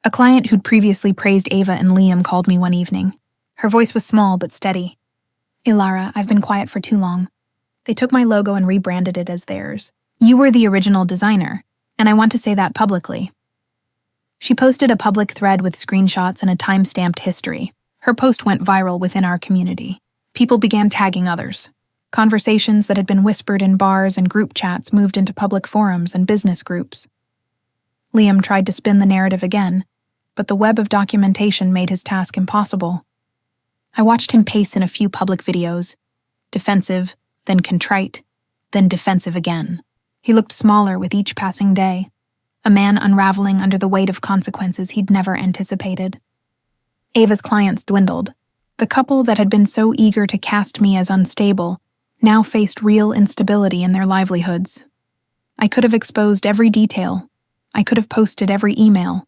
A client who'd previously praised Ava and Liam called me one evening. Her voice was small but steady. "Elara, I've been quiet for too long. They took my logo and rebranded it as theirs. You were the original designer, and I want to say that publicly." She posted a public thread with screenshots and a time-stamped history. Her post went viral within our community. People began tagging others. Conversations that had been whispered in bars and group chats moved into public forums and business groups. Liam tried to spin the narrative again, but the web of documentation made his task impossible. I watched him pace in a few public videos, defensive, then contrite, then defensive again. He looked smaller with each passing day, a man unraveling under the weight of consequences he'd never anticipated. Ava's clients dwindled. The couple that had been so eager to cast me as unstable now faced real instability in their livelihoods. I could have exposed every detail. I could have posted every email,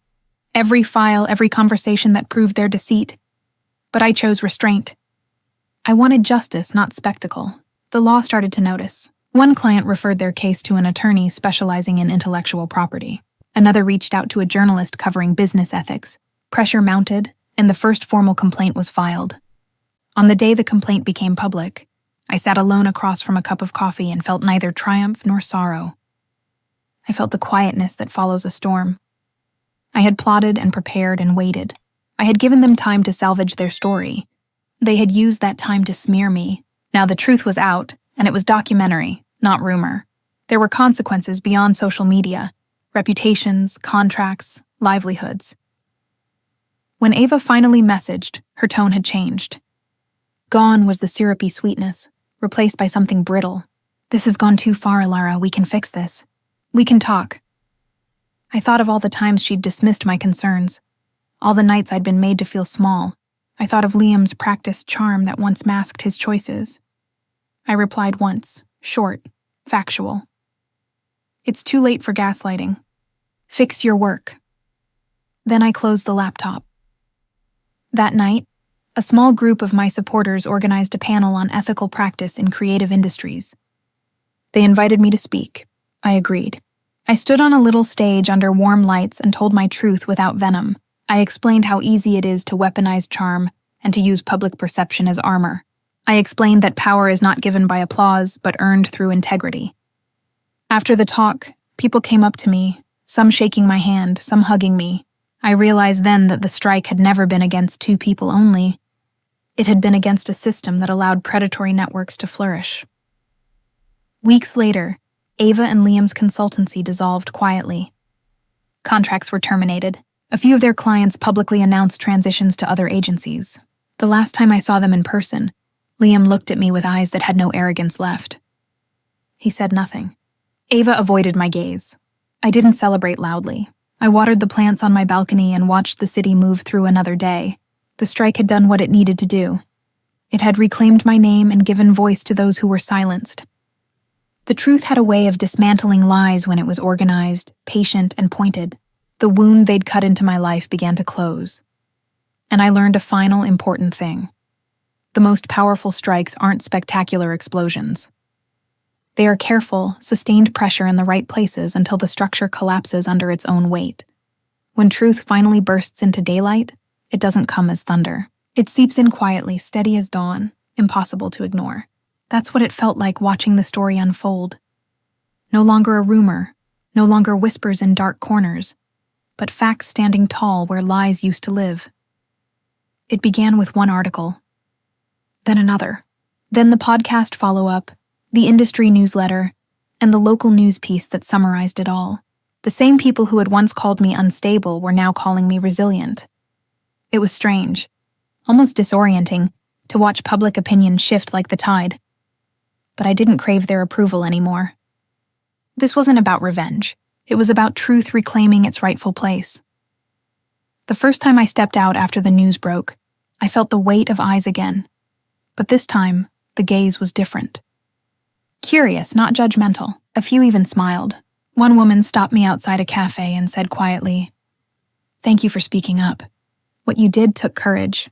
every file, every conversation that proved their deceit. But I chose restraint. I wanted justice, not spectacle. The law started to notice. One client referred their case to an attorney specializing in intellectual property. Another reached out to a journalist covering business ethics. Pressure mounted, and the first formal complaint was filed. On the day the complaint became public, I sat alone across from a cup of coffee and felt neither triumph nor sorrow. I felt the quietness that follows a storm. I had plotted and prepared and waited. I had given them time to salvage their story. They had used that time to smear me. Now the truth was out, and it was documentary, not rumor. There were consequences beyond social media, reputations, contracts, livelihoods. When Ava finally messaged, her tone had changed. Gone was the syrupy sweetness, replaced by something brittle. "This has gone too far, Elara. We can fix this. We can talk." I thought of all the times she'd dismissed my concerns, all the nights I'd been made to feel small. I thought of Liam's practiced charm that once masked his choices. I replied once, short, factual. "It's too late for gaslighting. Fix your work." Then I closed the laptop. That night, a small group of my supporters organized a panel on ethical practice in creative industries. They invited me to speak. I agreed. I stood on a little stage under warm lights and told my truth without venom. I explained how easy it is to weaponize charm and to use public perception as armor. I explained that power is not given by applause, but earned through integrity. After the talk, people came up to me, some shaking my hand, some hugging me. I realized then that the strike had never been against two people only. It had been against a system that allowed predatory networks to flourish. Weeks later, Ava and Liam's consultancy dissolved quietly. Contracts were terminated. A few of their clients publicly announced transitions to other agencies. The last time I saw them in person, Liam looked at me with eyes that had no arrogance left. He said nothing. Ava avoided my gaze. I didn't celebrate loudly. I watered the plants on my balcony and watched the city move through another day. The strike had done what it needed to do. It had reclaimed my name and given voice to those who were silenced. The truth had a way of dismantling lies when it was organized, patient, and pointed. The wound they'd cut into my life began to close. And I learned a final important thing. The most powerful strikes aren't spectacular explosions. They are careful, sustained pressure in the right places until the structure collapses under its own weight. When truth finally bursts into daylight, it doesn't come as thunder. It seeps in quietly, steady as dawn, impossible to ignore. That's what it felt like watching the story unfold. No longer a rumor, no longer whispers in dark corners, but facts standing tall where lies used to live. It began with one article, then another, then the podcast follow-up, the industry newsletter, and the local news piece that summarized it all. The same people who had once called me unstable were now calling me resilient. It was strange, almost disorienting, to watch public opinion shift like the tide. But I didn't crave their approval anymore. This wasn't about revenge. It was about truth reclaiming its rightful place. The first time I stepped out after the news broke, I felt the weight of eyes again. But this time, the gaze was different. Curious, not judgmental. A few even smiled. One woman stopped me outside a cafe and said quietly, "Thank you for speaking up. What you did took courage."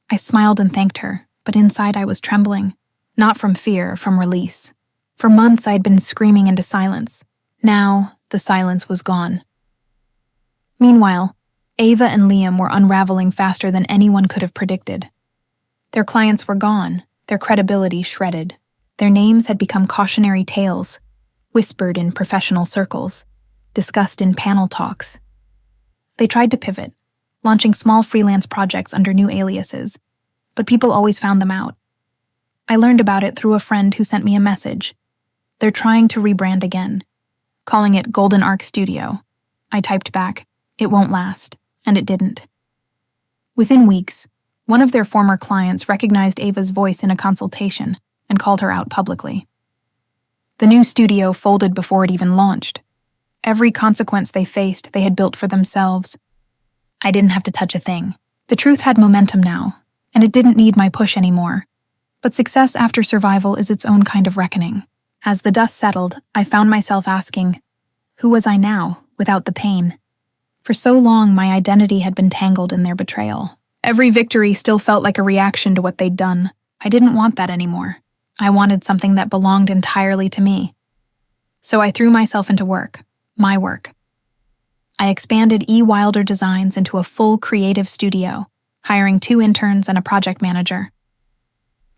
I smiled and thanked her, but inside I was trembling. Not from fear, from release. For months I'd been screaming into silence. Now, the silence was gone. Meanwhile, Ava and Liam were unraveling faster than anyone could have predicted. Their clients were gone, their credibility shredded. Their names had become cautionary tales, whispered in professional circles, discussed in panel talks. They tried to pivot, launching small freelance projects under new aliases, but people always found them out. I learned about it through a friend who sent me a message. They're trying to rebrand again, calling it Golden Arc Studio. I typed back, "It won't last," and it didn't. Within weeks, one of their former clients recognized Ava's voice in a consultation. and called her out publicly. The new studio folded before it even launched. Every consequence they faced, they had built for themselves. I didn't have to touch a thing. The truth had momentum now, and it didn't need my push anymore. But success after survival is its own kind of reckoning. As the dust settled, I found myself asking, who was I now, without the pain? For so long, my identity had been tangled in their betrayal. Every victory still felt like a reaction to what they'd done. I didn't want that anymore. I wanted something that belonged entirely to me. So I threw myself into work, my work. I expanded E. Wilder Designs into a full creative studio, hiring 2 interns and a project manager.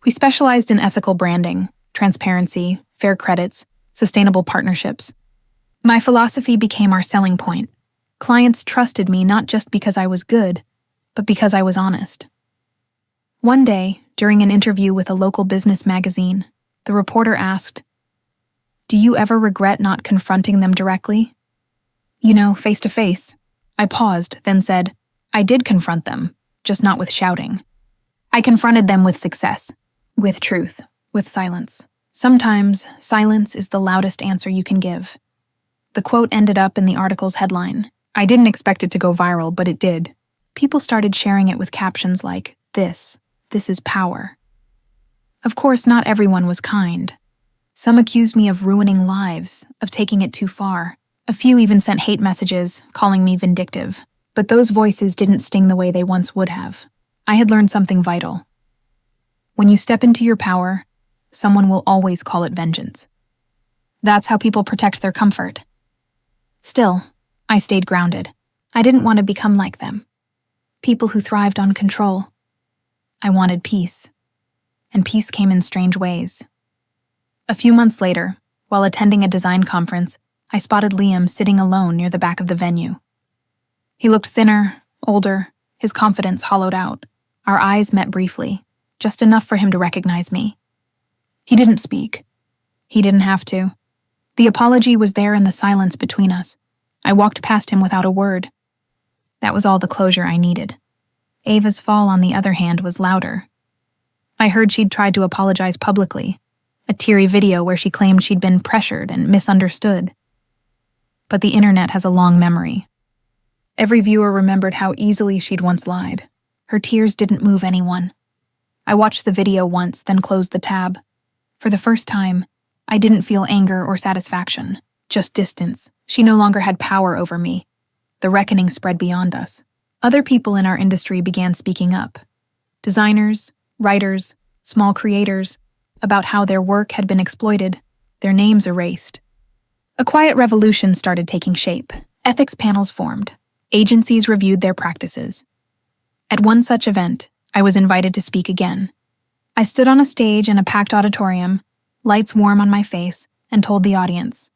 We specialized in ethical branding, transparency, fair credits, sustainable partnerships. My philosophy became our selling point. Clients trusted me not just because I was good, but because I was honest. One day, during an interview with a local business magazine, the reporter asked, "Do you ever regret not confronting them directly? Face to face." I paused, then said, "I did confront them, just not with shouting. I confronted them with success, with truth, with silence. Sometimes, silence is the loudest answer you can give." The quote ended up in the article's headline. I didn't expect it to go viral, but it did. People started sharing it with captions like, This is power." Of course, not everyone was kind. Some accused me of ruining lives, of taking it too far. A few even sent hate messages, calling me vindictive. But those voices didn't sting the way they once would have. I had learned something vital. When you step into your power, someone will always call it vengeance. That's how people protect their comfort. Still, I stayed grounded. I didn't want to become like them. People who thrived on control. I wanted peace. And peace came in strange ways. A few months later, while attending a design conference, I spotted Liam sitting alone near the back of the venue. He looked thinner, older, his confidence hollowed out. Our eyes met briefly, just enough for him to recognize me. He didn't speak. He didn't have to. The apology was there in the silence between us. I walked past him without a word. That was all the closure I needed. Ava's fall, on the other hand, was louder. I heard she'd tried to apologize publicly, a teary video where she claimed she'd been pressured and misunderstood. But the internet has a long memory. Every viewer remembered how easily she'd once lied. Her tears didn't move anyone. I watched the video once, then closed the tab. For the first time, I didn't feel anger or satisfaction, just distance. She no longer had power over me. The reckoning spread beyond us. Other people in our industry began speaking up. Designers, writers, small creators, about how their work had been exploited, their names erased. A quiet revolution started taking shape. Ethics panels formed. Agencies reviewed their practices. At one such event, I was invited to speak again. I stood on a stage in a packed auditorium, lights warm on my face, and told the audience,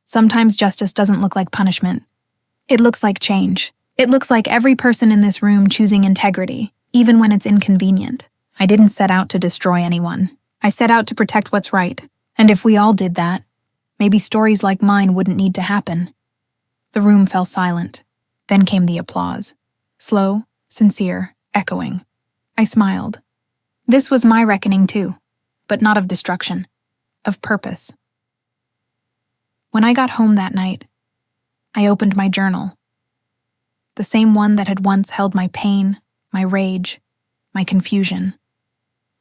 "Sometimes justice doesn't look like punishment. It looks like change. It looks like every person in this room choosing integrity, even when it's inconvenient. I didn't set out to destroy anyone. I set out to protect what's right. And if we all did that, maybe stories like mine wouldn't need to happen." The room fell silent. Then came the applause. Slow, sincere, echoing. I smiled. This was my reckoning too, but not of destruction, of purpose. When I got home that night, I opened my journal. The same one that had once held my pain, my rage, my confusion.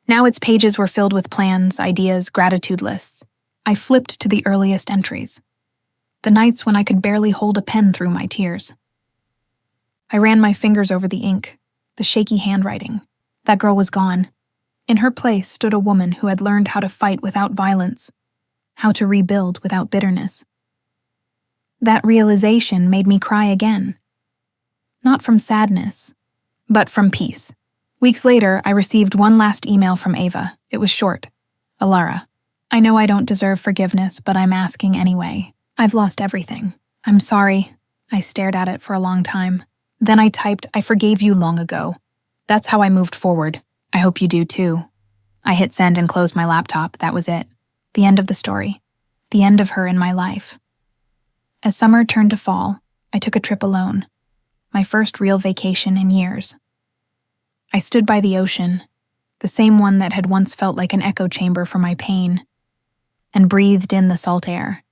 Now its pages were filled with plans, ideas, gratitude lists. I flipped to the earliest entries. The nights when I could barely hold a pen through my tears. I ran my fingers over the ink, the shaky handwriting. That girl was gone. In her place stood a woman who had learned how to fight without violence, how to rebuild without bitterness. That realization made me cry again. Not from sadness, but from peace. Weeks later, I received one last email from Ava. It was short. "Elara, I know I don't deserve forgiveness, but I'm asking anyway. I've lost everything. I'm sorry." I stared at it for a long time. Then I typed, "I forgave you long ago." That's how I moved forward. I hope you do too. I hit send and closed my laptop. That was it. The end of the story. The end of her in my life. As summer turned to fall, I took a trip alone. My first real vacation in years. I stood by the ocean, the same one that had once felt like an echo chamber for my pain, and breathed in the salt air.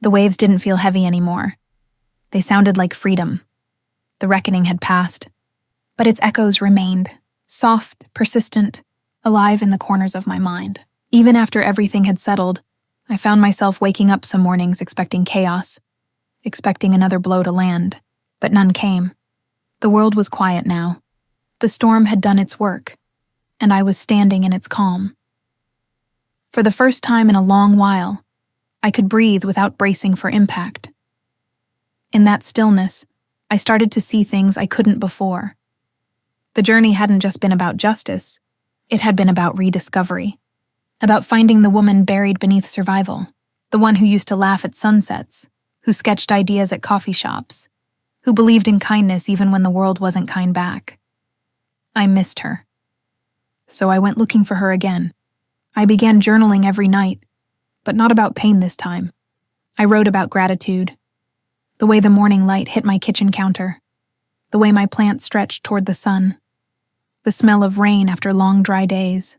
The waves didn't feel heavy anymore. They sounded like freedom. The reckoning had passed, but its echoes remained, soft, persistent, alive in the corners of my mind. Even after everything had settled, I found myself waking up some mornings expecting chaos, expecting another blow to land, but none came. The world was quiet now. The storm had done its work, and I was standing in its calm. For the first time in a long while, I could breathe without bracing for impact. In that stillness, I started to see things I couldn't before. The journey hadn't just been about justice, it had been about rediscovery, about finding the woman buried beneath survival, the one who used to laugh at sunsets, who sketched ideas at coffee shops, who believed in kindness even when the world wasn't kind back. I missed her. So I went looking for her again. I began journaling every night, but not about pain this time. I wrote about gratitude, the way the morning light hit my kitchen counter, the way my plants stretched toward the sun, the smell of rain after long dry days.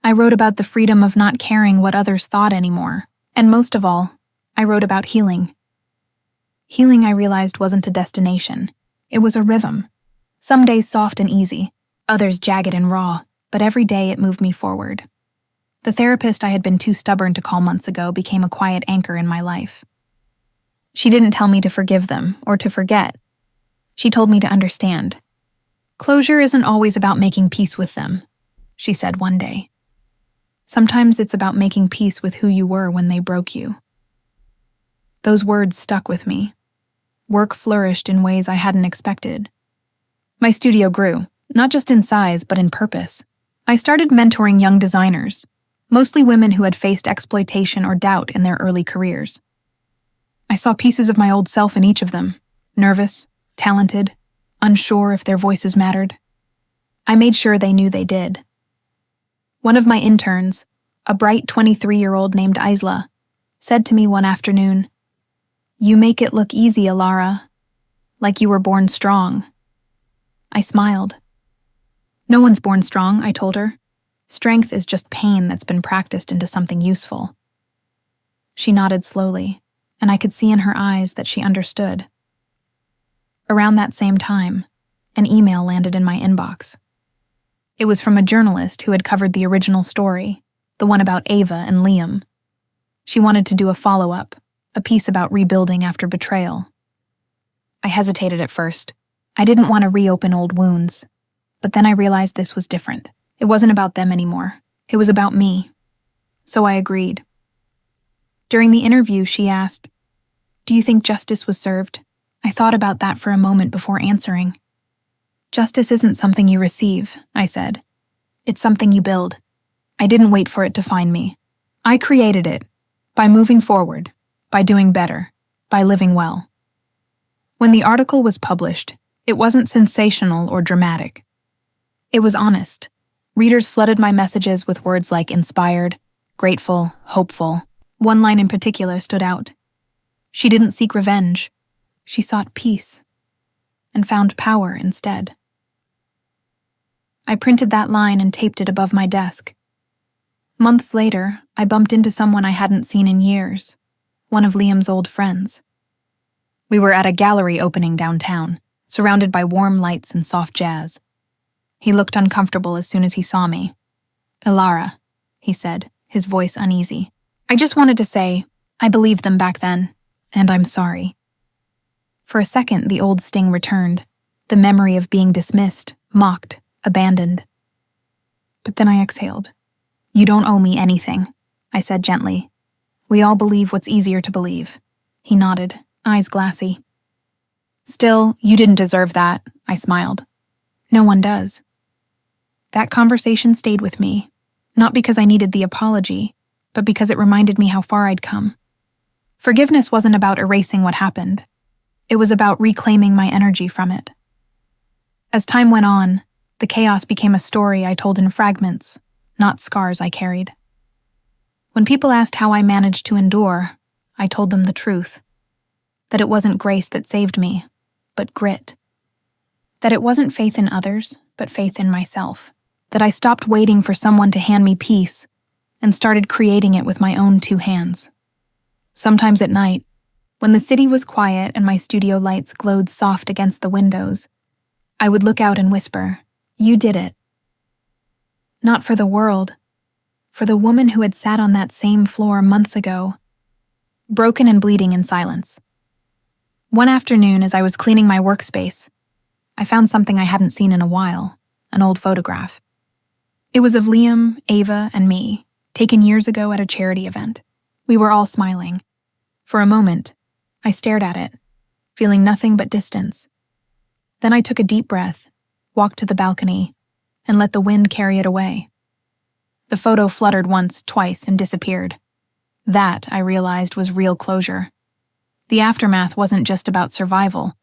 I wrote about the freedom of not caring what others thought anymore, and most of all, I wrote about healing. Healing, I realized, wasn't a destination. It was a rhythm. Some days soft and easy, others jagged and raw, but every day it moved me forward. The therapist I had been too stubborn to call months ago became a quiet anchor in my life. She didn't tell me to forgive them or to forget. She told me to understand. Closure isn't always about making peace with them, she said one day. Sometimes it's about making peace with who you were when they broke you. Those words stuck with me. Work flourished in ways I hadn't expected. My studio grew, not just in size, but in purpose. I started mentoring young designers, mostly women who had faced exploitation or doubt in their early careers. I saw pieces of my old self in each of them, nervous, talented, unsure if their voices mattered. I made sure they knew they did. One of my interns, a bright 23-year-old named Isla, said to me one afternoon, "You make it look easy, Elara, like you were born strong." I smiled. "No one's born strong," I told her. "Strength is just pain that's been practiced into something useful." She nodded slowly, and I could see in her eyes that she understood. Around that same time, an email landed in my inbox. It was from a journalist who had covered the original story, the one about Ava and Liam. She wanted to do a follow-up, a piece about rebuilding after betrayal. I hesitated at first. I didn't want to reopen old wounds, but then I realized this was different. It wasn't about them anymore. It was about me. So I agreed. During the interview, she asked, "Do you think justice was served?" I thought about that for a moment before answering. "Justice isn't something you receive," I said. "It's something you build." I didn't wait for it to find me. I created it, by moving forward, by doing better, by living well. When the article was published, it wasn't sensational or dramatic. It was honest. Readers flooded my messages with words like inspired, grateful, hopeful. One line in particular stood out. She didn't seek revenge. She sought peace, and found power instead. I printed that line and taped it above my desk. Months later, I bumped into someone I hadn't seen in years, one of Liam's old friends. We were at a gallery opening downtown, surrounded by warm lights and soft jazz. He looked uncomfortable as soon as he saw me. "Elara," he said, his voice uneasy. "I just wanted to say, I believed them back then, and I'm sorry." For a second, the old sting returned, the memory of being dismissed, mocked, abandoned. But then I exhaled. "You don't owe me anything," I said gently. "We all believe what's easier to believe." He nodded, eyes glassy. "Still, you didn't deserve that," I smiled. "No one does." That conversation stayed with me, not because I needed the apology, but because it reminded me how far I'd come. Forgiveness wasn't about erasing what happened. It was about reclaiming my energy from it. As time went on, the chaos became a story I told in fragments, not scars I carried. When people asked how I managed to endure, I told them the truth. That it wasn't grace that saved me, but grit. That it wasn't faith in others, but faith in myself. that I stopped waiting for someone to hand me peace and started creating it with my own 2 hands. Sometimes at night, when the city was quiet and my studio lights glowed soft against the windows, I would look out and whisper, "You did it." Not for the world, for the woman who had sat on that same floor months ago, broken and bleeding in silence. One afternoon, as I was cleaning my workspace, I found something I hadn't seen in a while, an old photograph. It was of Liam, Ava, and me, taken years ago at a charity event. We were all smiling. For a moment, I stared at it, feeling nothing but distance. Then I took a deep breath, walked to the balcony, and let the wind carry it away. The photo fluttered once, twice, and disappeared. That, I realized, was real closure. The aftermath wasn't just about survival.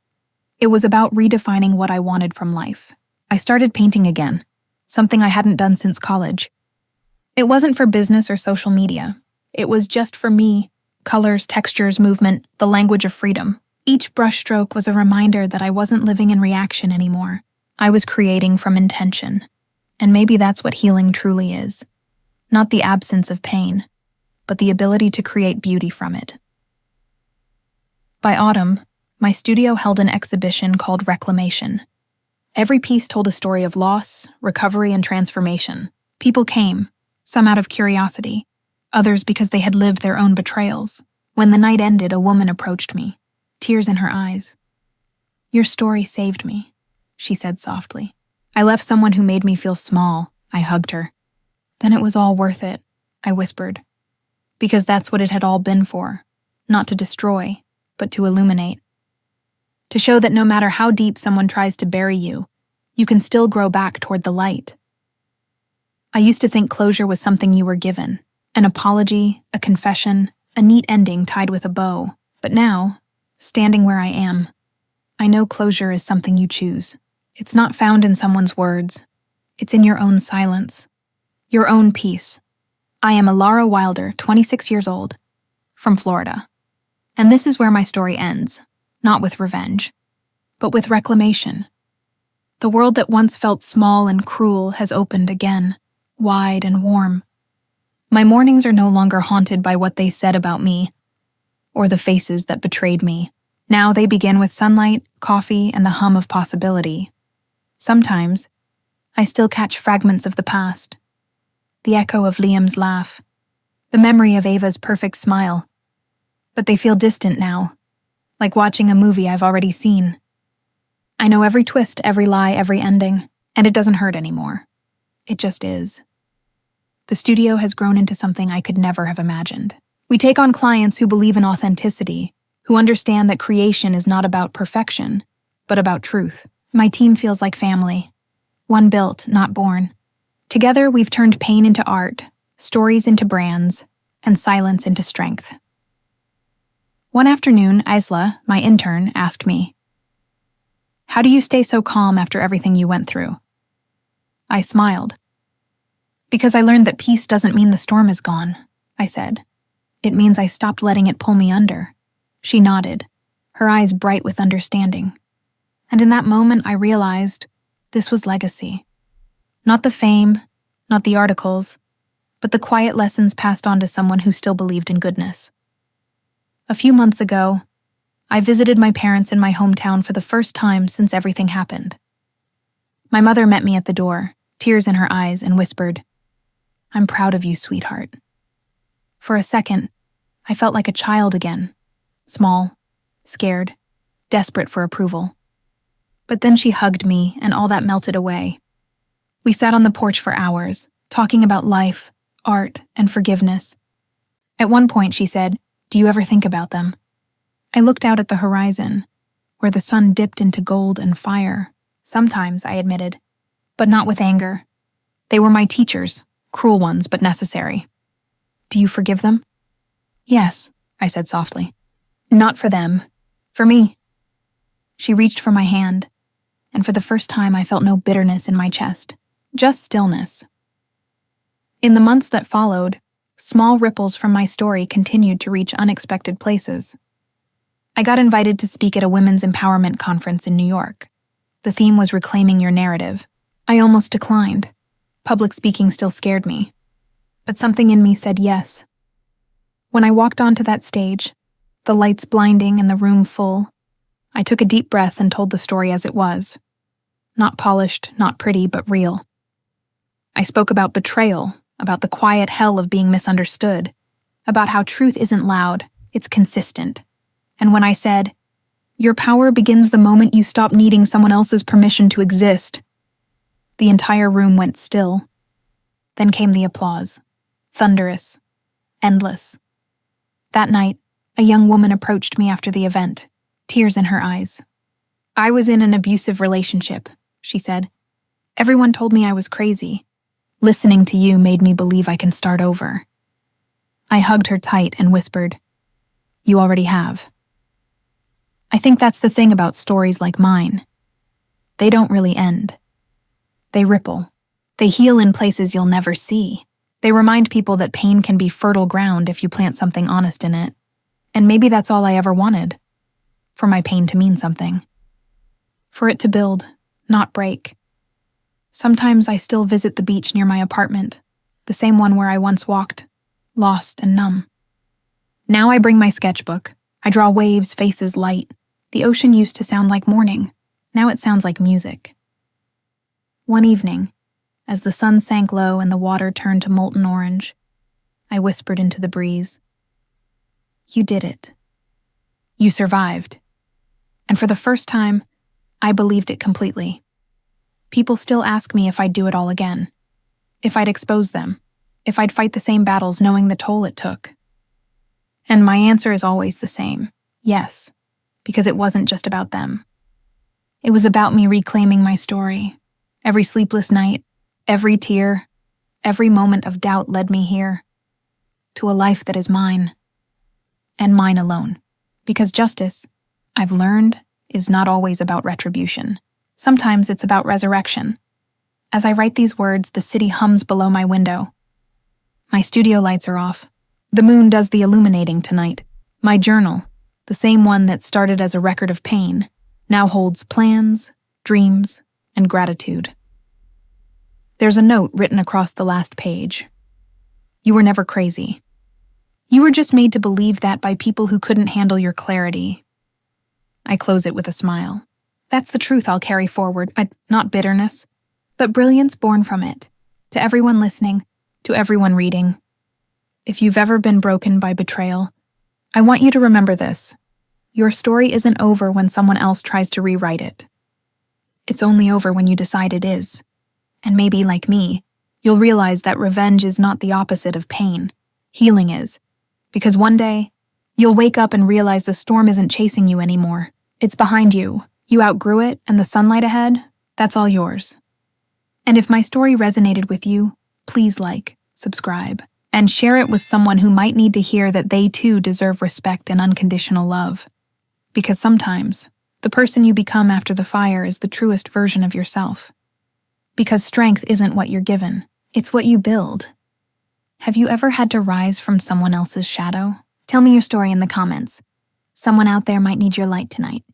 It was about redefining what I wanted from life. I started painting again, something I hadn't done since college. It wasn't for business or social media. It was just for me. Colors, textures, movement, the language of freedom. Each brushstroke was a reminder that I wasn't living in reaction anymore. I was creating from intention. And maybe that's what healing truly is. Not the absence of pain, but the ability to create beauty from it. By autumn, my studio held an exhibition called Reclamation. Every piece told a story of loss, recovery, and transformation. People came, some out of curiosity, others because they had lived their own betrayals. When the night ended, a woman approached me, tears in her eyes. "Your story saved me," she said softly. "I left someone who made me feel small." I hugged her. "Then it was all worth it," I whispered. Because that's what it had all been for. Not to destroy, but to illuminate. To show that no matter how deep someone tries to bury you, you can still grow back toward the light. I used to think closure was something you were given. An apology, a confession, a neat ending tied with a bow. But now, standing where I am, I know closure is something you choose. It's not found in someone's words. It's in your own silence. Your own peace. I am Elara Wilder, 26 years old, from Florida. And this is where my story ends, not with revenge, but with reclamation. The world that once felt small and cruel has opened again, wide and warm. My mornings are no longer haunted by what they said about me, or the faces that betrayed me. Now they begin with sunlight, coffee, and the hum of possibility. Sometimes, I still catch fragments of the past. The echo of Liam's laugh, the memory of Ava's perfect smile. But they feel distant now, like watching a movie I've already seen. I know every twist, every lie, every ending, and it doesn't hurt anymore. It just is. The studio has grown into something I could never have imagined. We take on clients who believe in authenticity, who understand that creation is not about perfection, but about truth. My team feels like family. One built, not born. Together, we've turned pain into art, stories into brands, and silence into strength. One afternoon, Isla, my intern, asked me, "How do you stay so calm after everything you went through?" I smiled. "Because I learned that peace doesn't mean the storm is gone," I said. "It means I stopped letting it pull me under." She nodded, her eyes bright with understanding. And in that moment, I realized this was legacy. Not the fame, not the articles, but the quiet lessons passed on to someone who still believed in goodness. A few months ago, I visited my parents in my hometown for the first time since everything happened. My mother met me at the door, tears in her eyes, and whispered, "I'm proud of you, sweetheart." For a second, I felt like a child again, small, scared, desperate for approval. But then she hugged me, and all that melted away. We sat on the porch for hours, talking about life, art, and forgiveness. At one point, she said, "Do you ever think about them?" I looked out at the horizon, where the sun dipped into gold and fire. Sometimes, I admitted, but not with anger. They were my teachers, cruel ones, but necessary. "Do you forgive them?" "Yes," I said softly. "Not for them. For me." She reached for my hand, and for the first time I felt no bitterness in my chest, just stillness. In the months that followed, small ripples from my story continued to reach unexpected places. I got invited to speak at a women's empowerment conference in New York. The theme was reclaiming your narrative. I almost declined. Public speaking still scared me, but something in me said yes. When I walked onto that stage, the lights blinding and the room full, I took a deep breath and told the story as it was. Not polished, not pretty, but real. I spoke about betrayal, about the quiet hell of being misunderstood, about how truth isn't loud, it's consistent. And when I said, "Your power begins the moment you stop needing someone else's permission to exist," the entire room went still. Then came the applause. Thunderous. Endless. That night, a young woman approached me after the event, tears in her eyes. "I was in an abusive relationship," she said. "Everyone told me I was crazy. Listening to you made me believe I can start over." I hugged her tight and whispered, "You already have." I think that's the thing about stories like mine. They don't really end. They ripple. They heal in places you'll never see. They remind people that pain can be fertile ground if you plant something honest in it. And maybe that's all I ever wanted. For my pain to mean something. For it to build, not break. Sometimes I still visit the beach near my apartment, the same one where I once walked, lost and numb. Now I bring my sketchbook. I draw waves, faces, light. The ocean used to sound like morning. Now it sounds like music. One evening, as the sun sank low and the water turned to molten orange, I whispered into the breeze, "You did it. You survived." And for the first time, I believed it completely. People still ask me if I'd do it all again, if I'd expose them, if I'd fight the same battles knowing the toll it took. And my answer is always the same, yes, because it wasn't just about them. It was about me reclaiming my story. Every sleepless night, every tear, every moment of doubt led me here, to a life that is mine, and mine alone. Because justice, I've learned, is not always about retribution. Sometimes it's about resurrection. As I write these words, the city hums below my window. My studio lights are off. The moon does the illuminating tonight. My journal, the same one that started as a record of pain, now holds plans, dreams, and gratitude. There's a note written across the last page. You were never crazy. You were just made to believe that by people who couldn't handle your clarity. I close it with a smile. That's the truth I'll carry forward, not bitterness, but brilliance born from it. To everyone listening, to everyone reading. If you've ever been broken by betrayal, I want you to remember this. Your story isn't over when someone else tries to rewrite it. It's only over when you decide it is. And maybe, like me, you'll realize that revenge is not the opposite of pain. Healing is. Because one day, you'll wake up and realize the storm isn't chasing you anymore. It's behind you. You outgrew it, and the sunlight ahead, that's all yours. And if my story resonated with you, please like, subscribe, and share it with someone who might need to hear that they too deserve respect and unconditional love. Because sometimes, the person you become after the fire is the truest version of yourself. Because strength isn't what you're given, it's what you build. Have you ever had to rise from someone else's shadow? Tell me your story in the comments. Someone out there might need your light tonight.